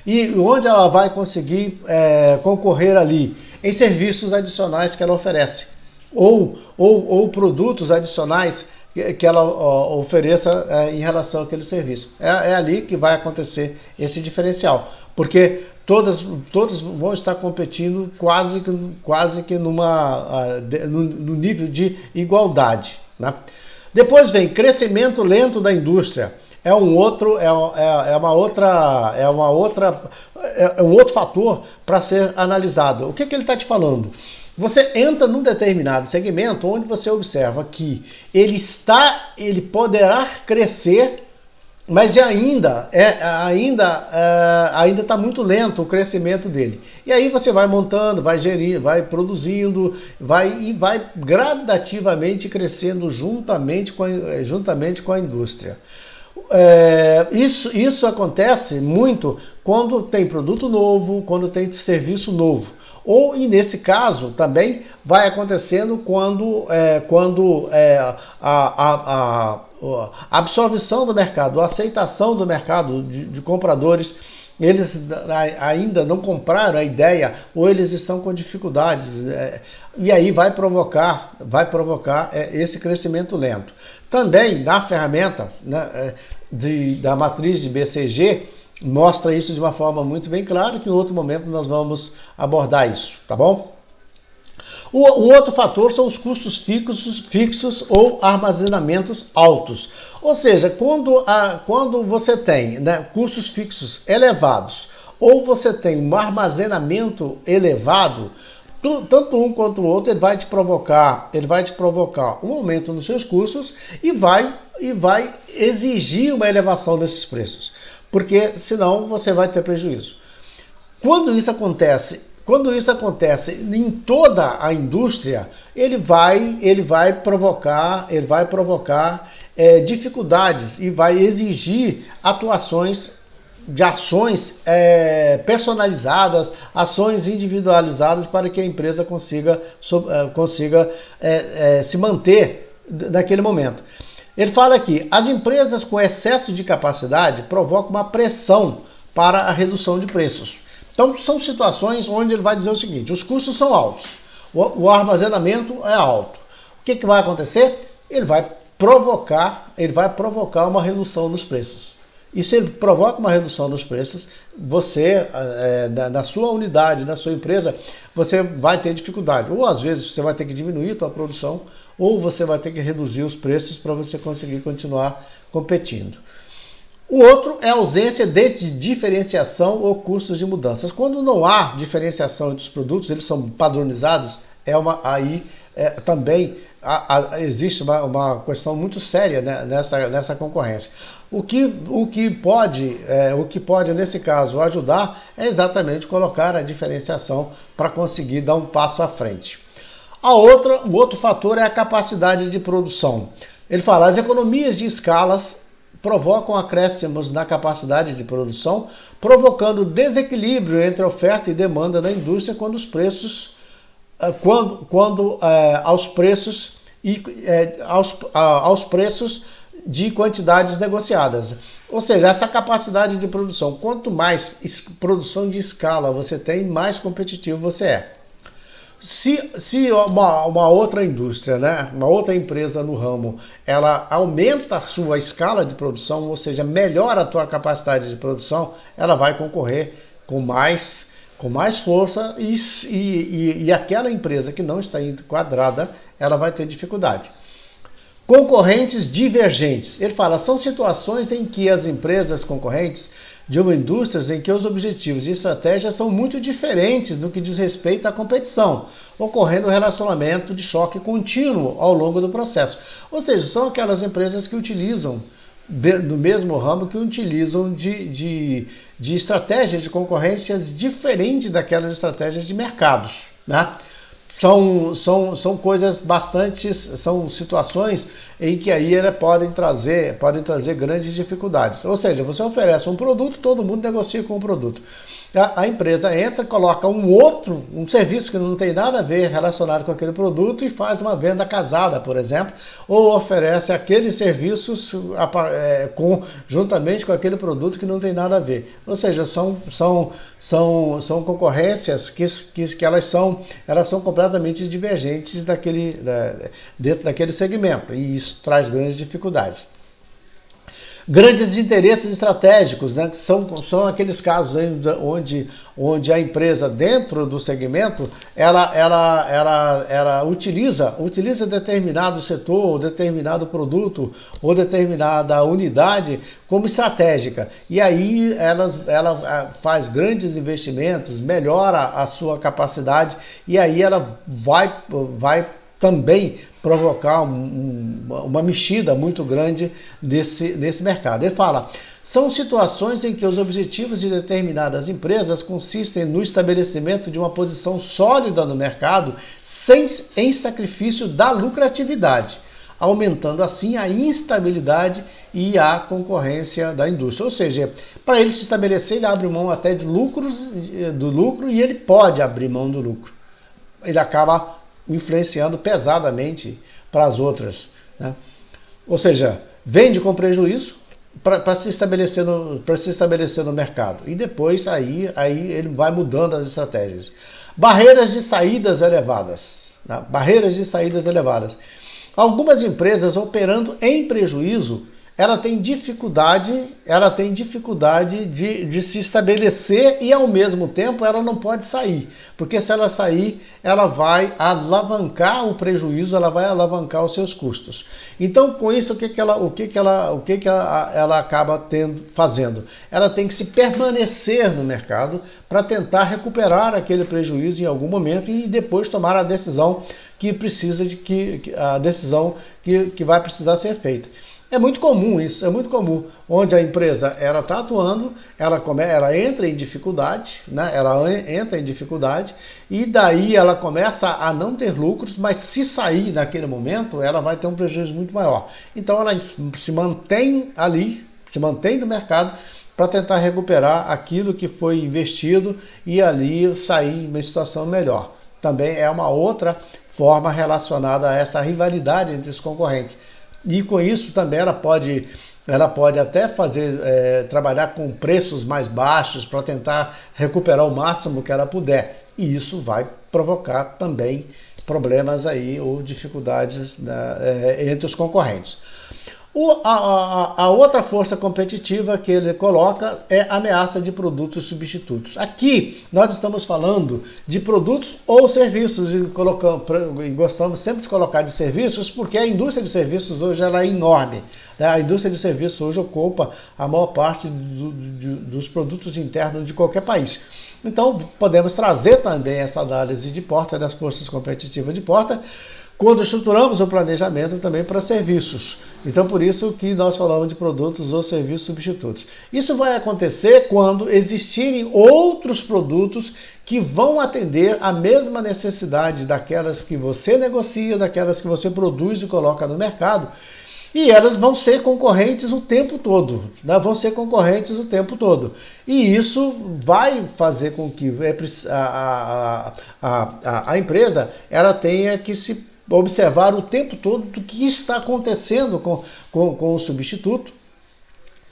Speaker 1: E onde ela vai conseguir concorrer ali, em serviços adicionais que ela oferece, ou produtos adicionais que ela ofereça em relação àquele serviço. É ali que vai acontecer esse diferencial, porque todos vão estar competindo quase que no nível de igualdade. Né? Depois vem crescimento lento da indústria. É um outro fator para ser analisado. O que ele está te falando? Você entra num determinado segmento onde você observa que ele poderá crescer, mas ainda está muito lento o crescimento dele. E aí você vai montando, vai gerindo, vai produzindo, vai gradativamente crescendo juntamente com a indústria. Isso acontece muito quando tem produto novo, quando tem serviço novo. E nesse caso também vai acontecendo quando a absorção do mercado, a aceitação do mercado de compradores, eles ainda não compraram a ideia ou eles estão com dificuldades, e aí vai provocar esse crescimento lento. Também na ferramenta, né, da matriz de BCG, mostra isso de uma forma muito bem clara, que em outro momento nós vamos abordar isso, tá bom? O outro fator são os custos fixos ou armazenamentos altos. Ou seja, quando você tem, né, custos fixos elevados ou você tem um armazenamento elevado, tanto um quanto o outro, ele vai te provocar um aumento nos seus custos e vai exigir uma elevação desses preços, porque senão você vai ter prejuízo. Quando isso acontece em toda a indústria, ele vai provocar dificuldades e vai exigir ações personalizadas, ações individualizadas para que a empresa consiga se manter naquele momento. Ele fala aqui, as empresas com excesso de capacidade provocam uma pressão para a redução de preços. Então, são situações onde ele vai dizer o seguinte, os custos são altos, o armazenamento é alto. O que vai acontecer? Ele vai provocar uma redução nos preços. E se ele provoca uma redução nos preços, você, na sua unidade, na sua empresa, você vai ter dificuldade. Ou às vezes você vai ter que diminuir a sua produção, ou você vai ter que reduzir os preços para você conseguir continuar competindo. O outro é a ausência de diferenciação ou custos de mudanças. Quando não há diferenciação entre os produtos, eles são padronizados, também existe uma questão muito séria, né, nessa concorrência. O que pode, nesse caso, ajudar é exatamente colocar a diferenciação para conseguir dar um passo à frente. O outro fator é a capacidade de produção. Ele fala, as economias de escalas provocam acréscimos na capacidade de produção, provocando desequilíbrio entre oferta e demanda da indústria aos preços de quantidades negociadas. Ou seja, essa capacidade de produção, quanto mais produção de escala você tem, mais competitivo você é. Se uma outra indústria, né, uma outra empresa no ramo, ela aumenta a sua escala de produção, ou seja, melhora a tua capacidade de produção, ela vai concorrer com mais força e aquela empresa que não está enquadrada, ela vai ter dificuldade. Concorrentes divergentes. Ele fala, são situações em que as empresas concorrentes de uma indústria em que os objetivos e estratégias são muito diferentes no que diz respeito à competição, ocorrendo um relacionamento de choque contínuo ao longo do processo. Ou seja, são aquelas empresas que utilizam, no mesmo ramo, que utilizam de estratégias de concorrências diferentes daquelas estratégias de mercados, né? São coisas são situações em que aí podem trazer grandes dificuldades. Ou seja, você oferece um produto, todo mundo negocia com o produto. A empresa entra, coloca um serviço que não tem nada a ver relacionado com aquele produto e faz uma venda casada, por exemplo, ou oferece aqueles serviços juntamente com aquele produto que não tem nada a ver. Ou seja, são concorrências que elas são completamente divergentes dentro daquele segmento, e isso traz grandes dificuldades. Grandes interesses estratégicos, né, que são aqueles casos onde a empresa, dentro do segmento, ela utiliza determinado setor, ou determinado produto, ou determinada unidade como estratégica. E aí ela faz grandes investimentos, melhora a sua capacidade, e aí ela vai também provocar uma mexida muito grande nesse mercado. Ele fala, são situações em que os objetivos de determinadas empresas consistem no estabelecimento de uma posição sólida no mercado em sacrifício da lucratividade, aumentando assim a instabilidade e a concorrência da indústria. Ou seja, para ele se estabelecer, ele abre mão até do lucro, e ele pode abrir mão do lucro. Ele acaba influenciando pesadamente para as outras, né? Ou seja, vende com prejuízo para se estabelecer no mercado, e depois aí ele vai mudando as estratégias. Barreiras de saídas elevadas, né? Barreiras de saídas elevadas. Algumas empresas operando em prejuízo ela tem dificuldade de se estabelecer e ao mesmo tempo ela não pode sair, porque se ela sair, ela vai alavancar o prejuízo, ela vai alavancar os seus custos. Então, com isso, ela acaba fazendo? Ela tem que se permanecer no mercado para tentar recuperar aquele prejuízo em algum momento e depois tomar a decisão que vai precisar ser feita. É muito comum isso, é muito comum, onde a empresa ela está atuando, ela entra em dificuldade, né? Ela entra em dificuldade e daí ela começa a não ter lucros, mas se sair naquele momento, ela vai ter um prejuízo muito maior. Então ela se mantém ali, se mantém no mercado para tentar recuperar aquilo que foi investido e ali sair em uma situação melhor. Também é uma outra forma relacionada a essa rivalidade entre os concorrentes. E com isso também ela pode até trabalhar com preços mais baixos para tentar recuperar o máximo que ela puder. E isso vai provocar também problemas aí ou dificuldades, né, entre os concorrentes. A outra força competitiva que ele coloca é a ameaça de produtos substitutos. Aqui nós estamos falando de produtos ou serviços e gostamos sempre de colocar de serviços porque a indústria de serviços hoje ela é enorme. A indústria de serviços hoje ocupa a maior parte dos produtos internos de qualquer país. Então podemos trazer também essa análise de Porter, das forças competitivas de Porter, quando estruturamos o planejamento também para serviços. Então, por isso que nós falamos de produtos ou serviços substitutos. Isso vai acontecer quando existirem outros produtos que vão atender a mesma necessidade daquelas que você negocia, daquelas que você produz e coloca no mercado. E elas vão ser concorrentes o tempo todo, né? Vão ser concorrentes o tempo todo. E isso vai fazer com que a empresa ela tenha que se observar o tempo todo do que está acontecendo com o substituto,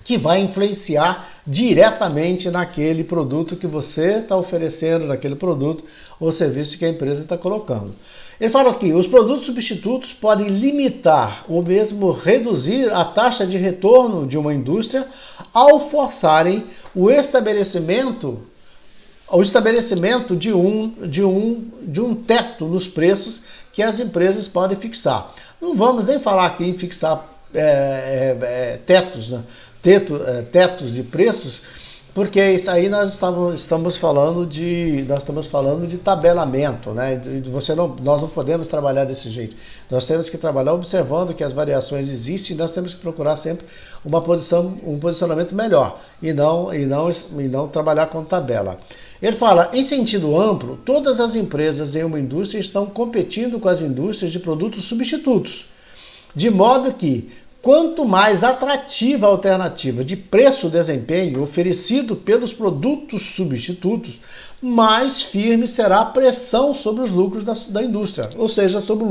Speaker 1: que vai influenciar diretamente naquele produto que você está oferecendo, naquele produto ou serviço que a empresa está colocando. Ele fala aqui, os produtos substitutos podem limitar ou mesmo reduzir a taxa de retorno de uma indústria ao forçarem o estabelecimento de um teto nos preços que as empresas podem fixar. Não vamos nem falar aqui em fixar tetos, né? Tetos de preços, porque isso aí nós estamos falando de tabelamento, né? Nós não podemos trabalhar desse jeito. Nós temos que trabalhar observando que as variações existem e nós temos que procurar sempre um posicionamento melhor e não trabalhar com tabela. Ele fala, em sentido amplo, todas as empresas em uma indústria estão competindo com as indústrias de produtos substitutos, de modo que quanto mais atrativa a alternativa de preço-desempenho oferecido pelos produtos substitutos, mais firme será a pressão sobre os lucros da indústria, ou seja, sobre o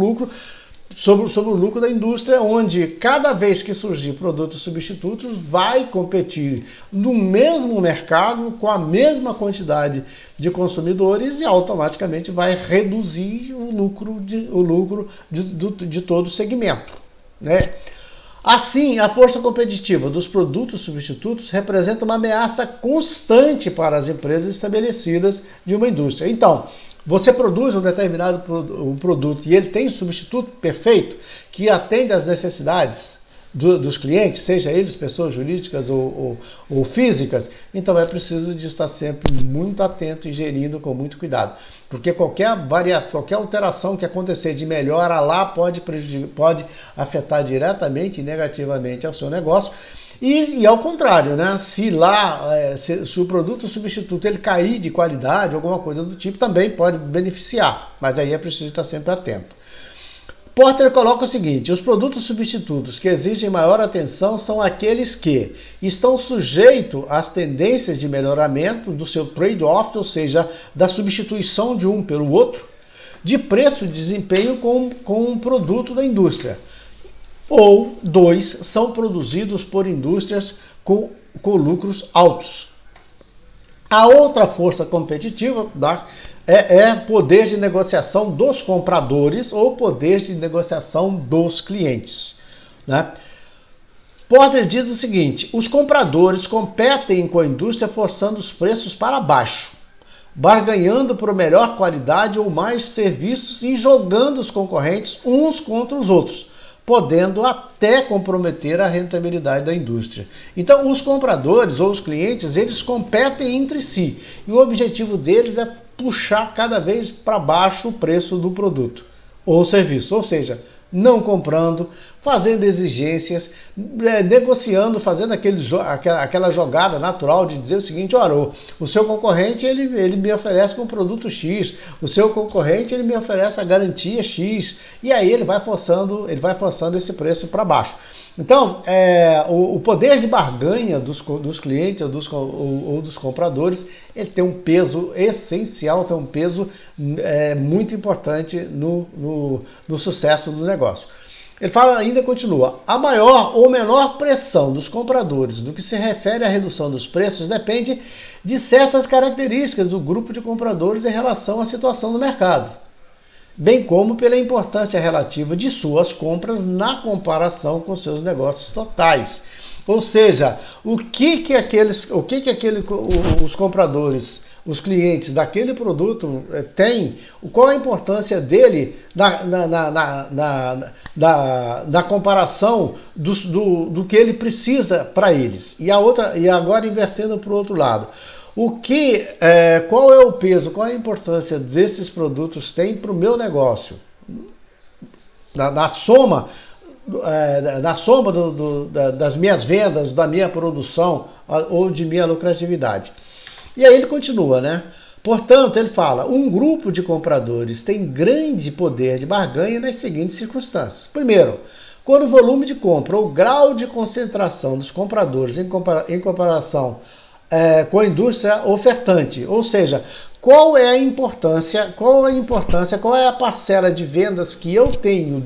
Speaker 1: lucro da indústria, onde cada vez que surgir produtos substitutos, vai competir no mesmo mercado, com a mesma quantidade de consumidores e automaticamente vai reduzir o lucro de todo o segmento, né? Assim, a força competitiva dos produtos substitutos representa uma ameaça constante para as empresas estabelecidas de uma indústria. Então, você produz um determinado produto e ele tem um substituto perfeito que atende às necessidades dos clientes, seja eles pessoas jurídicas ou físicas, então é preciso de estar sempre muito atento e gerindo com muito cuidado. Porque qualquer alteração que acontecer de melhora lá pode afetar diretamente e negativamente ao seu negócio. E ao contrário, né? Se o produto substituto ele cair de qualidade, alguma coisa do tipo, também pode beneficiar. Mas aí é preciso estar sempre atento. Porter coloca o seguinte, os produtos substitutos que exigem maior atenção são aqueles que estão sujeitos às tendências de melhoramento do seu trade-off, ou seja, da substituição de um pelo outro, de preço e desempenho com um produto da indústria. Ou, 2, são produzidos por indústrias com lucros altos. A outra força competitiva é poder de negociação dos compradores ou poder de negociação dos clientes, né? Porter diz o seguinte: os compradores competem com a indústria forçando os preços para baixo, barganhando por melhor qualidade ou mais serviços e jogando os concorrentes uns contra os outros, podendo até comprometer a rentabilidade da indústria. Então, os compradores ou os clientes, eles competem entre si e o objetivo deles é puxar cada vez para baixo o preço do produto ou serviço, ou seja, não comprando, fazendo exigências, negociando, fazendo aquela jogada natural de dizer o seguinte: olha, o seu concorrente ele me oferece um produto X, o seu concorrente ele me oferece a garantia X, e aí ele vai forçando esse preço para baixo. Então, o poder de barganha dos clientes ou dos compradores, ele tem um peso essencial, tem um peso muito importante no sucesso do negócio. Ele fala, ainda continua: a maior ou menor pressão dos compradores no que se refere à redução dos preços depende de certas características do grupo de compradores em relação à situação do mercado, bem como pela importância relativa de suas compras na comparação com seus negócios totais. Ou seja, os compradores, os clientes daquele produto têm, qual a importância dele na comparação do que ele precisa para eles. E agora invertendo para o outro lado. Qual é o peso, qual é a importância desses produtos tem para o meu negócio? Na soma das minhas vendas, da minha produção ou de minha lucratividade. E aí ele continua, né? Portanto, ele fala: um grupo de compradores tem grande poder de barganha nas seguintes circunstâncias. Primeiro, quando o volume de compra ou grau de concentração dos compradores em comparação com a indústria ofertante, ou seja, qual é a parcela de vendas que eu tenho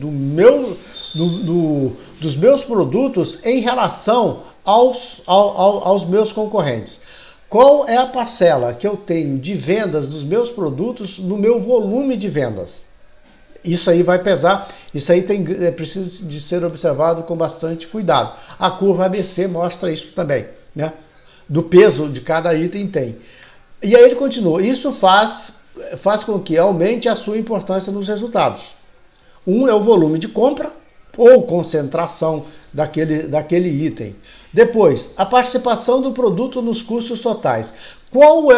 Speaker 1: dos meus produtos em relação aos meus concorrentes. Qual é a parcela que eu tenho de vendas dos meus produtos no meu volume de vendas? Isso aí vai pesar, isso aí precisa de ser observado com bastante cuidado. A curva ABC mostra isso também, né? Do peso de cada item tem. E aí ele continua: isso faz com que aumente a sua importância nos resultados. Um é o volume de compra ou concentração daquele item. Depois, a participação do produto nos custos totais. Qual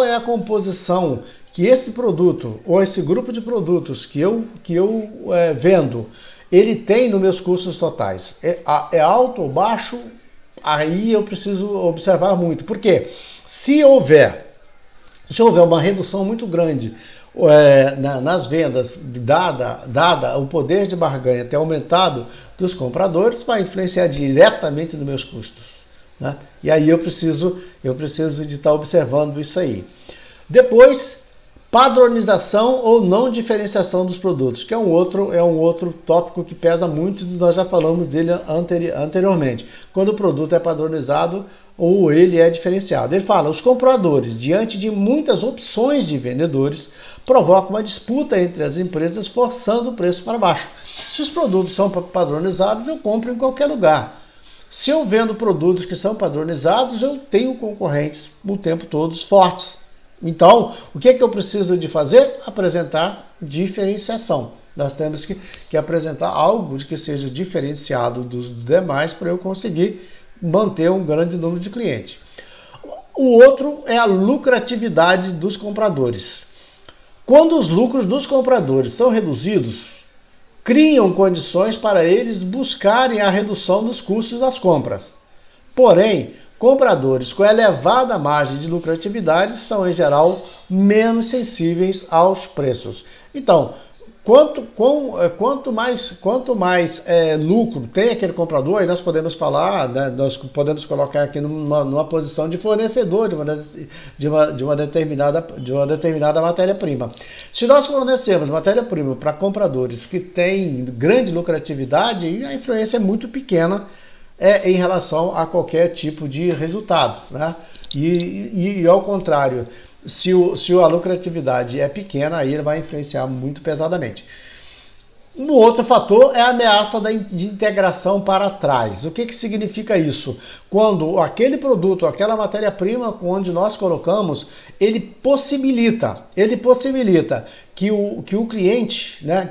Speaker 1: é a composição que esse produto ou esse grupo de produtos que eu vendo, ele tem nos meus custos totais? É alto ou baixo? Aí eu preciso observar muito. Por quê? Se houver uma redução muito grande nas vendas, dada o poder de barganha ter aumentado dos compradores, vai influenciar diretamente nos meus custos, né? E aí eu preciso de estar observando isso aí. Depois, padronização ou não diferenciação dos produtos, que é um outro tópico que pesa muito, nós já falamos dele anteriormente. Quando o produto é padronizado ou ele é diferenciado. Ele fala: os compradores, diante de muitas opções de vendedores, provocam uma disputa entre as empresas, forçando o preço para baixo. Se os produtos são padronizados, eu compro em qualquer lugar. Se eu vendo produtos que são padronizados, eu tenho concorrentes o tempo todo fortes. Então, o que eu preciso de fazer? Apresentar diferenciação. Nós temos que apresentar algo de que seja diferenciado dos demais para eu conseguir manter um grande número de clientes. O outro é a lucratividade dos compradores. Quando os lucros dos compradores são reduzidos, criam condições para eles buscarem a redução dos custos das compras. Porém, compradores com elevada margem de lucratividade são, em geral, menos sensíveis aos preços. Então, quanto mais lucro tem aquele comprador, aí nós podemos falar, né, nós podemos colocar aqui numa posição de fornecedor de uma determinada matéria-prima. Se nós fornecemos matéria-prima para compradores que têm grande lucratividade, a influência é muito pequena em relação a qualquer tipo de resultado, né? E ao contrário, se a lucratividade é pequena, aí ele vai influenciar muito pesadamente. Um outro fator é a ameaça de integração para trás. O que significa isso? Quando aquele produto, aquela matéria-prima onde nós colocamos, ele possibilita que o cliente, né,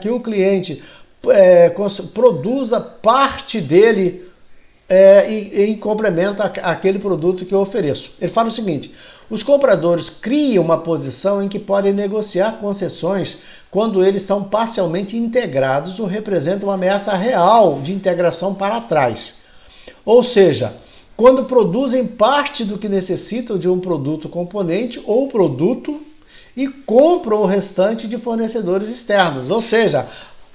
Speaker 1: produza parte dele e complementa aquele produto que eu ofereço. Ele fala o seguinte: os compradores criam uma posição em que podem negociar concessões quando eles são parcialmente integrados ou representam uma ameaça real de integração para trás. Ou seja, quando produzem parte do que necessitam de um produto componente ou produto e compram o restante de fornecedores externos. Ou seja,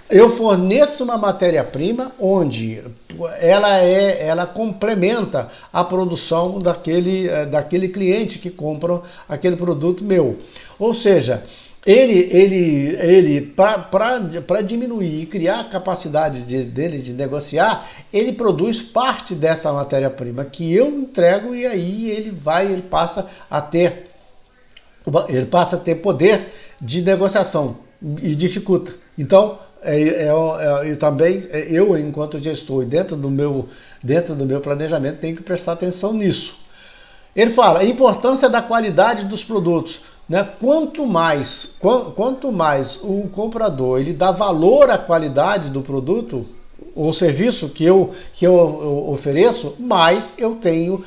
Speaker 1: eu forneço uma matéria-prima onde ela complementa a produção daquele cliente que compra aquele produto meu. Ou seja, ele para diminuir e criar a capacidade dele de negociar, ele produz parte dessa matéria-prima que eu entrego e aí ele passa a ter poder de negociação e dificulta. Então, eu, enquanto gestor, dentro do meu planejamento, tenho que prestar atenção nisso. Ele fala a importância da qualidade dos produtos. Né? Quanto mais o comprador ele dá valor à qualidade do produto ou serviço que eu ofereço, mais eu tenho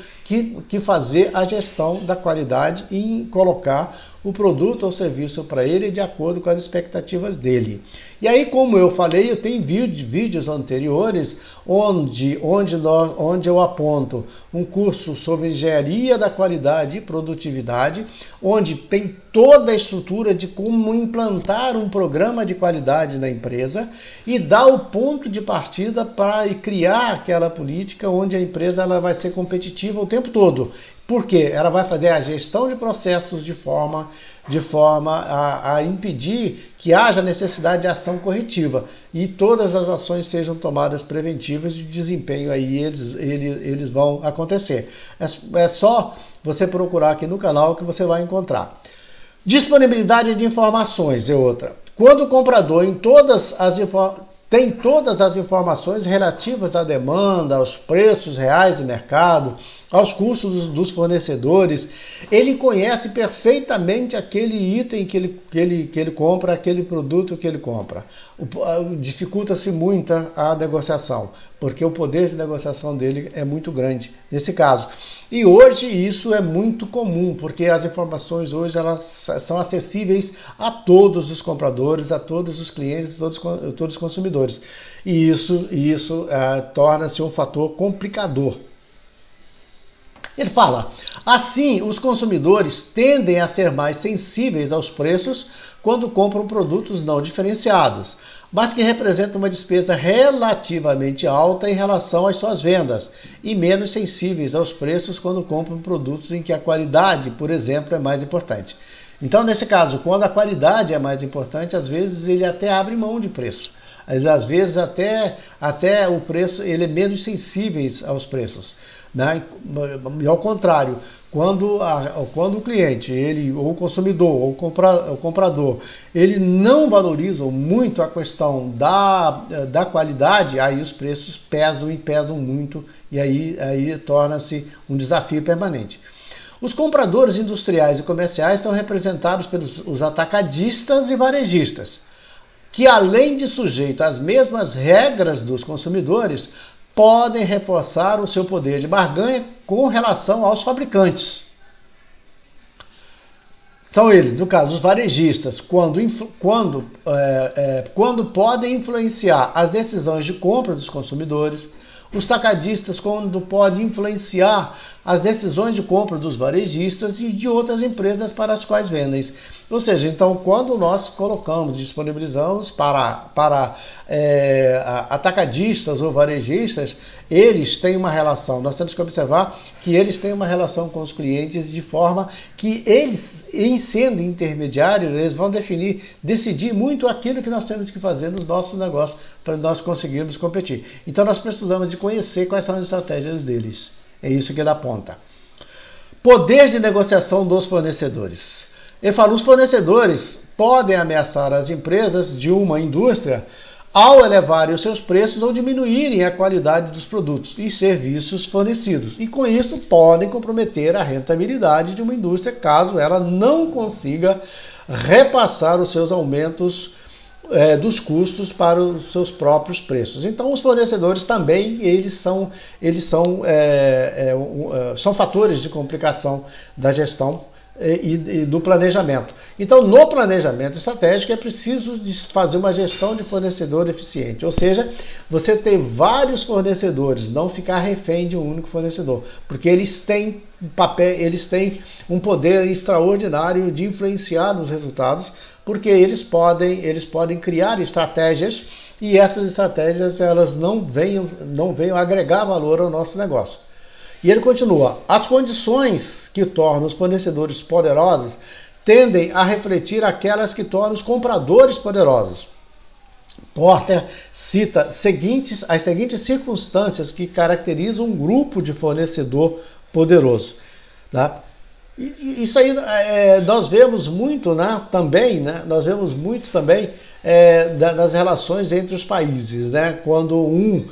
Speaker 1: que fazer a gestão da qualidade e colocar o produto ou serviço para ele de acordo com as expectativas dele. E aí, como eu falei, eu tenho vídeos anteriores onde eu aponto um curso sobre engenharia da qualidade e produtividade, onde tem toda a estrutura de como implantar um programa de qualidade na empresa e dá o ponto de partida para criar aquela política onde a empresa ela vai ser competitiva o tempo todo. Porque ela vai fazer a gestão de processos de forma a impedir que haja necessidade de ação corretiva e todas as ações sejam tomadas preventivas e de desempenho aí eles vão acontecer. É só você procurar aqui no canal que você vai encontrar. Disponibilidade de informações é outra. Quando o comprador tem todas as informações relativas à demanda, aos preços reais do mercado, aos custos dos fornecedores, ele conhece perfeitamente aquele item que ele compra, aquele produto que ele compra. Dificulta-se muito a negociação, porque o poder de negociação dele é muito grande nesse caso. E hoje isso é muito comum, porque as informações hoje elas são acessíveis a todos os compradores, a todos os clientes, todos os consumidores. E isso torna-se um fator complicador. Ele fala, assim, os consumidores tendem a ser mais sensíveis aos preços quando compram produtos não diferenciados, mas que representam uma despesa relativamente alta em relação às suas vendas, e menos sensíveis aos preços quando compram produtos em que a qualidade, por exemplo, é mais importante. Então, nesse caso, quando a qualidade é mais importante, às vezes ele até abre mão de preço. Às vezes até o preço, ele é menos sensível aos preços. Né? E ao contrário, quando o cliente, ou o consumidor, ou o comprador, ele não valoriza muito a questão da qualidade, aí os preços pesam muito e aí torna-se um desafio permanente. Os compradores industriais e comerciais são representados pelos atacadistas e varejistas, que além de sujeito às mesmas regras dos consumidores, podem reforçar o seu poder de barganha com relação aos fabricantes. São eles, no caso, os varejistas, quando podem influenciar as decisões de compra dos consumidores, os tacadistas, quando podem influenciar as decisões de compra dos varejistas e de outras empresas para as quais vendem. Ou seja, então, quando nós disponibilizamos para atacadistas ou varejistas, eles têm uma relação, nós temos que observar que eles têm uma relação com os clientes de forma que eles, em sendo intermediários, eles vão decidir muito aquilo que nós temos que fazer nos nossos negócios para nós conseguirmos competir. Então, nós precisamos de conhecer quais são as estratégias deles. É isso que ele aponta. Poder de negociação dos fornecedores. Ele fala, os fornecedores podem ameaçar as empresas de uma indústria ao elevarem os seus preços ou diminuírem a qualidade dos produtos e serviços fornecidos. E com isso podem comprometer a rentabilidade de uma indústria caso ela não consiga repassar os seus aumentos dos custos para os seus próprios preços. Então os fornecedores também são fatores de complicação da gestão e do planejamento. Então, no planejamento estratégico é preciso fazer uma gestão de fornecedor eficiente, ou seja, você ter vários fornecedores, não ficar refém de um único fornecedor, porque eles têm um poder extraordinário de influenciar nos resultados, porque eles podem criar estratégias e essas estratégias elas não venham agregar valor ao nosso negócio. E ele continua: as condições que tornam os fornecedores poderosos tendem a refletir aquelas que tornam os compradores poderosos. Porter cita as seguintes circunstâncias que caracterizam um grupo de fornecedor poderoso. Tá? Isso aí nós vemos muito, também das relações entre os países, quando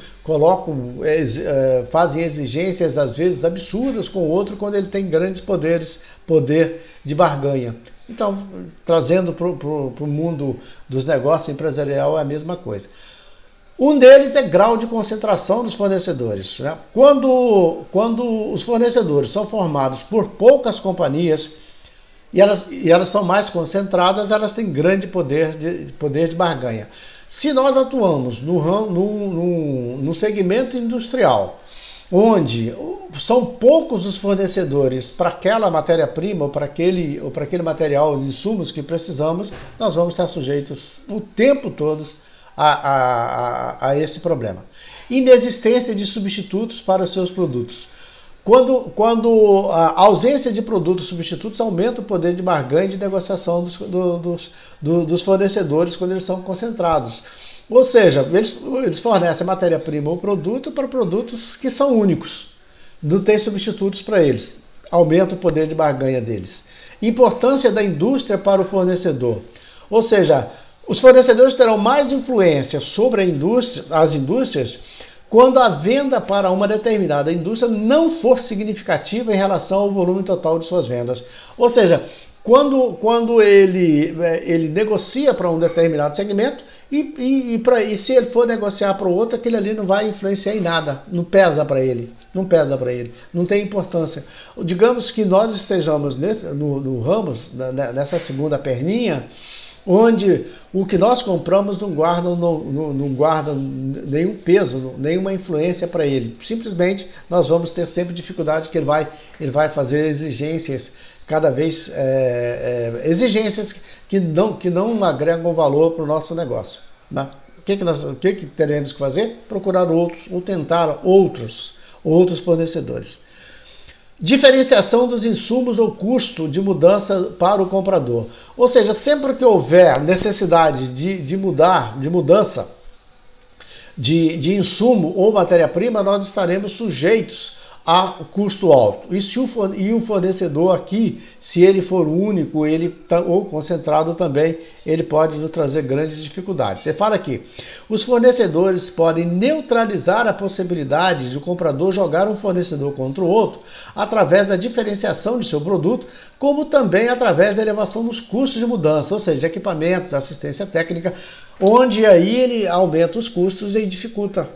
Speaker 1: fazem exigências às vezes absurdas com o outro quando ele tem grandes poder de barganha. Então, trazendo para o mundo dos negócios empresarial é a mesma coisa. Um deles é grau de concentração dos fornecedores. Quando os fornecedores são formados por poucas companhias e elas são mais concentradas, elas têm grande poder de barganha. Se nós atuamos no segmento industrial, onde são poucos os fornecedores para aquela matéria-prima ou para aquele material de insumos que precisamos, nós vamos estar sujeitos o tempo todo a esse problema. Inexistência de substitutos para os seus produtos. Quando a ausência de produtos substitutos aumenta o poder de barganha e de negociação dos fornecedores quando eles são concentrados. Ou seja, eles fornecem matéria-prima ou produto para produtos que são únicos. Não tem substitutos para eles. Aumenta o poder de barganha deles. Importância da indústria para o fornecedor. Ou seja, os fornecedores terão mais influência sobre as indústrias quando a venda para uma determinada indústria não for significativa em relação ao volume total de suas vendas. Ou seja, quando ele negocia para um determinado segmento e se ele for negociar para o outro, aquele ali não vai influenciar em nada, não pesa para ele, não tem importância. Digamos que nós estejamos no ramo, nessa segunda perninha, onde o que nós compramos não guarda nenhum peso, nenhuma influência para ele. Simplesmente nós vamos ter sempre dificuldade que ele vai fazer exigências cada vez exigências que não agregam valor para o nosso negócio. Né? O que teremos que fazer? Procurar outros ou tentar outros fornecedores. Diferenciação dos insumos ou custo de mudança para o comprador. Ou seja, sempre que houver necessidade de mudança de insumo ou matéria-prima, nós estaremos sujeitos a custo alto. E o fornecedor aqui, se ele for único ou concentrado também, ele pode nos trazer grandes dificuldades. Ele fala aqui, os fornecedores podem neutralizar a possibilidade de o comprador jogar um fornecedor contra o outro através da diferenciação de seu produto, como também através da elevação dos custos de mudança, ou seja, equipamentos, assistência técnica, onde aí ele aumenta os custos e dificulta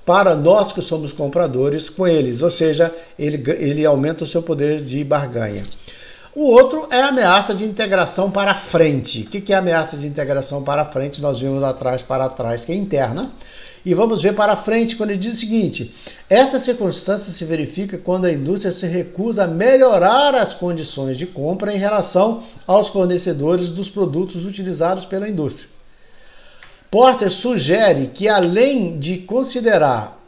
Speaker 1: para nós que somos compradores com eles, ou seja, ele aumenta o seu poder de barganha. O outro é a ameaça de integração para frente. O que é a ameaça de integração para frente? Nós vimos lá atrás, para trás, que é interna. E vamos ver para frente quando ele diz o seguinte: essa circunstância se verifica quando a indústria se recusa a melhorar as condições de compra em relação aos fornecedores dos produtos utilizados pela indústria. Porter sugere que, além de considerar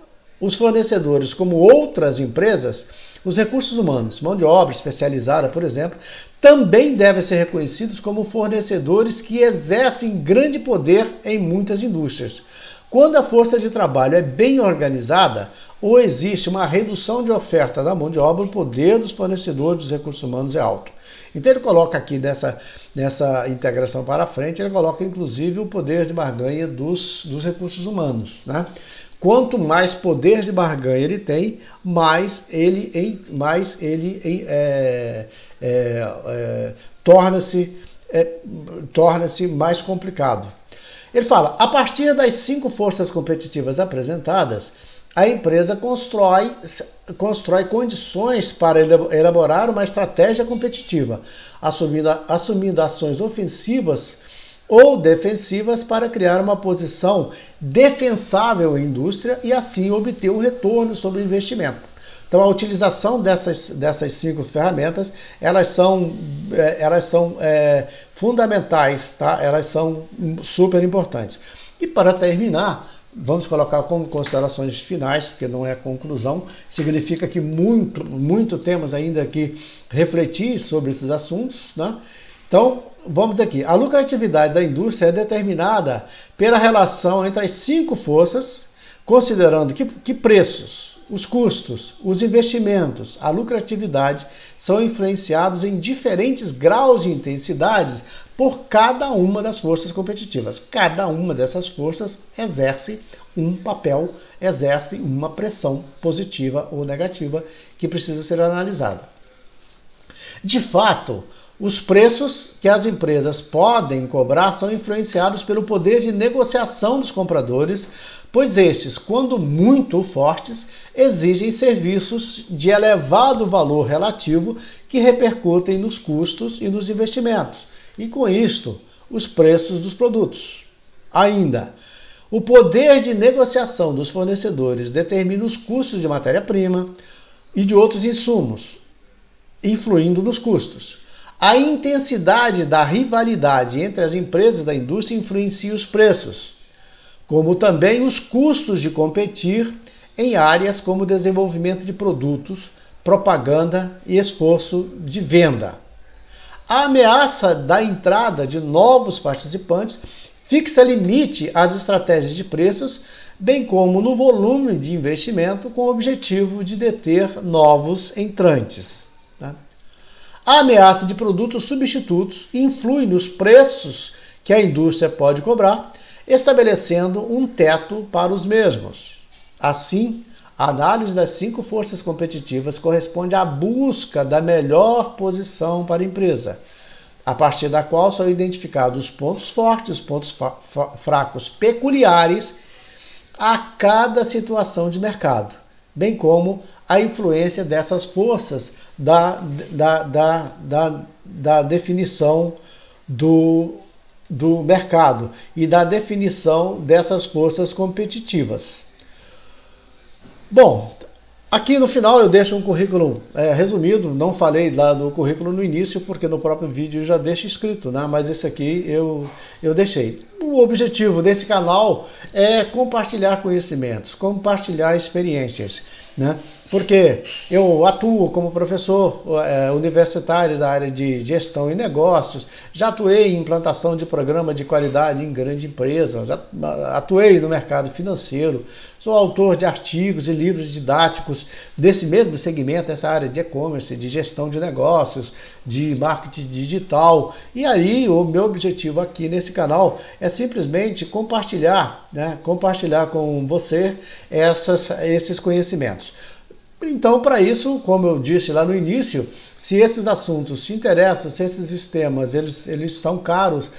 Speaker 1: os fornecedores como outras empresas, os recursos humanos, mão de obra especializada, por exemplo, também devem ser reconhecidos como fornecedores que exercem grande poder em muitas indústrias. Quando a força de trabalho é bem organizada, ou existe uma redução de oferta da mão de obra, o poder dos fornecedores dos recursos humanos é alto. Então ele coloca aqui nessa integração para frente, ele coloca inclusive o poder de barganha dos recursos humanos, né? Quanto mais poder de barganha ele tem, mais ele torna-se mais complicado. Ele fala, a partir das 5 forças competitivas apresentadas, a empresa constrói condições para elaborar uma estratégia competitiva, assumindo ações ofensivas ou defensivas para criar uma posição defensável em indústria e assim obter um retorno sobre o investimento. Então a utilização dessas 5 ferramentas, elas são fundamentais, tá? Elas são super importantes. E para terminar, vamos colocar como considerações finais, porque não é conclusão, significa que muito temos ainda que refletir sobre esses assuntos, né? Então, vamos aqui. A lucratividade da indústria é determinada pela relação entre as 5 forças, considerando que preços, os custos, os investimentos, a lucratividade são influenciados em diferentes graus de intensidade por cada uma das forças competitivas. Cada uma dessas forças exerce um papel, exerce uma pressão positiva ou negativa que precisa ser analisada. De fato, os preços que as empresas podem cobrar são influenciados pelo poder de negociação dos compradores, pois estes, quando muito fortes, exigem serviços de elevado valor relativo que repercutem nos custos e nos investimentos, e com isto, os preços dos produtos. Ainda, o poder de negociação dos fornecedores determina os custos de matéria-prima e de outros insumos, influindo nos custos. A intensidade da rivalidade entre as empresas da indústria influencia os preços, como também os custos de competir em áreas como desenvolvimento de produtos, propaganda e esforço de venda. A ameaça da entrada de novos participantes fixa limite às estratégias de preços, bem como no volume de investimento, com o objetivo de deter novos entrantes. A ameaça de produtos substitutos influi nos preços que a indústria pode cobrar, estabelecendo um teto para os mesmos. Assim, a análise das 5 forças competitivas corresponde à busca da melhor posição para a empresa, a partir da qual são identificados os pontos fortes, os pontos fracos peculiares a cada situação de mercado, bem como a influência dessas forças da definição do mercado e da definição dessas forças competitivas. Bom, aqui no final eu deixo um currículo resumido, não falei lá do currículo no início, porque no próprio vídeo eu já deixo escrito, né? Mas esse aqui eu deixei. O objetivo desse canal é compartilhar conhecimentos, compartilhar experiências, né? Porque eu atuo como professor universitário da área de gestão e negócios, já atuei em implantação de programa de qualidade em grande empresa, já atuei no mercado financeiro, sou autor de artigos e livros didáticos desse mesmo segmento, essa área de e-commerce, de gestão de negócios, de marketing digital. E aí o meu objetivo aqui nesse canal é simplesmente compartilhar, né? Compartilhar com você esses conhecimentos. Então, para isso, como eu disse lá no início, se esses assuntos te interessam, se esses temas eles são caros,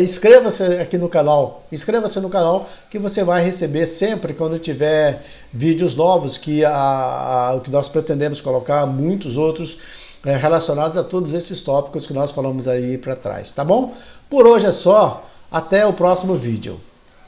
Speaker 1: inscreva-se aqui no canal. Inscreva-se no canal que você vai receber sempre quando tiver vídeos novos, que o que nós pretendemos colocar, muitos outros relacionados a todos esses tópicos que nós falamos aí para trás, tá bom? Por hoje é só, até o próximo vídeo.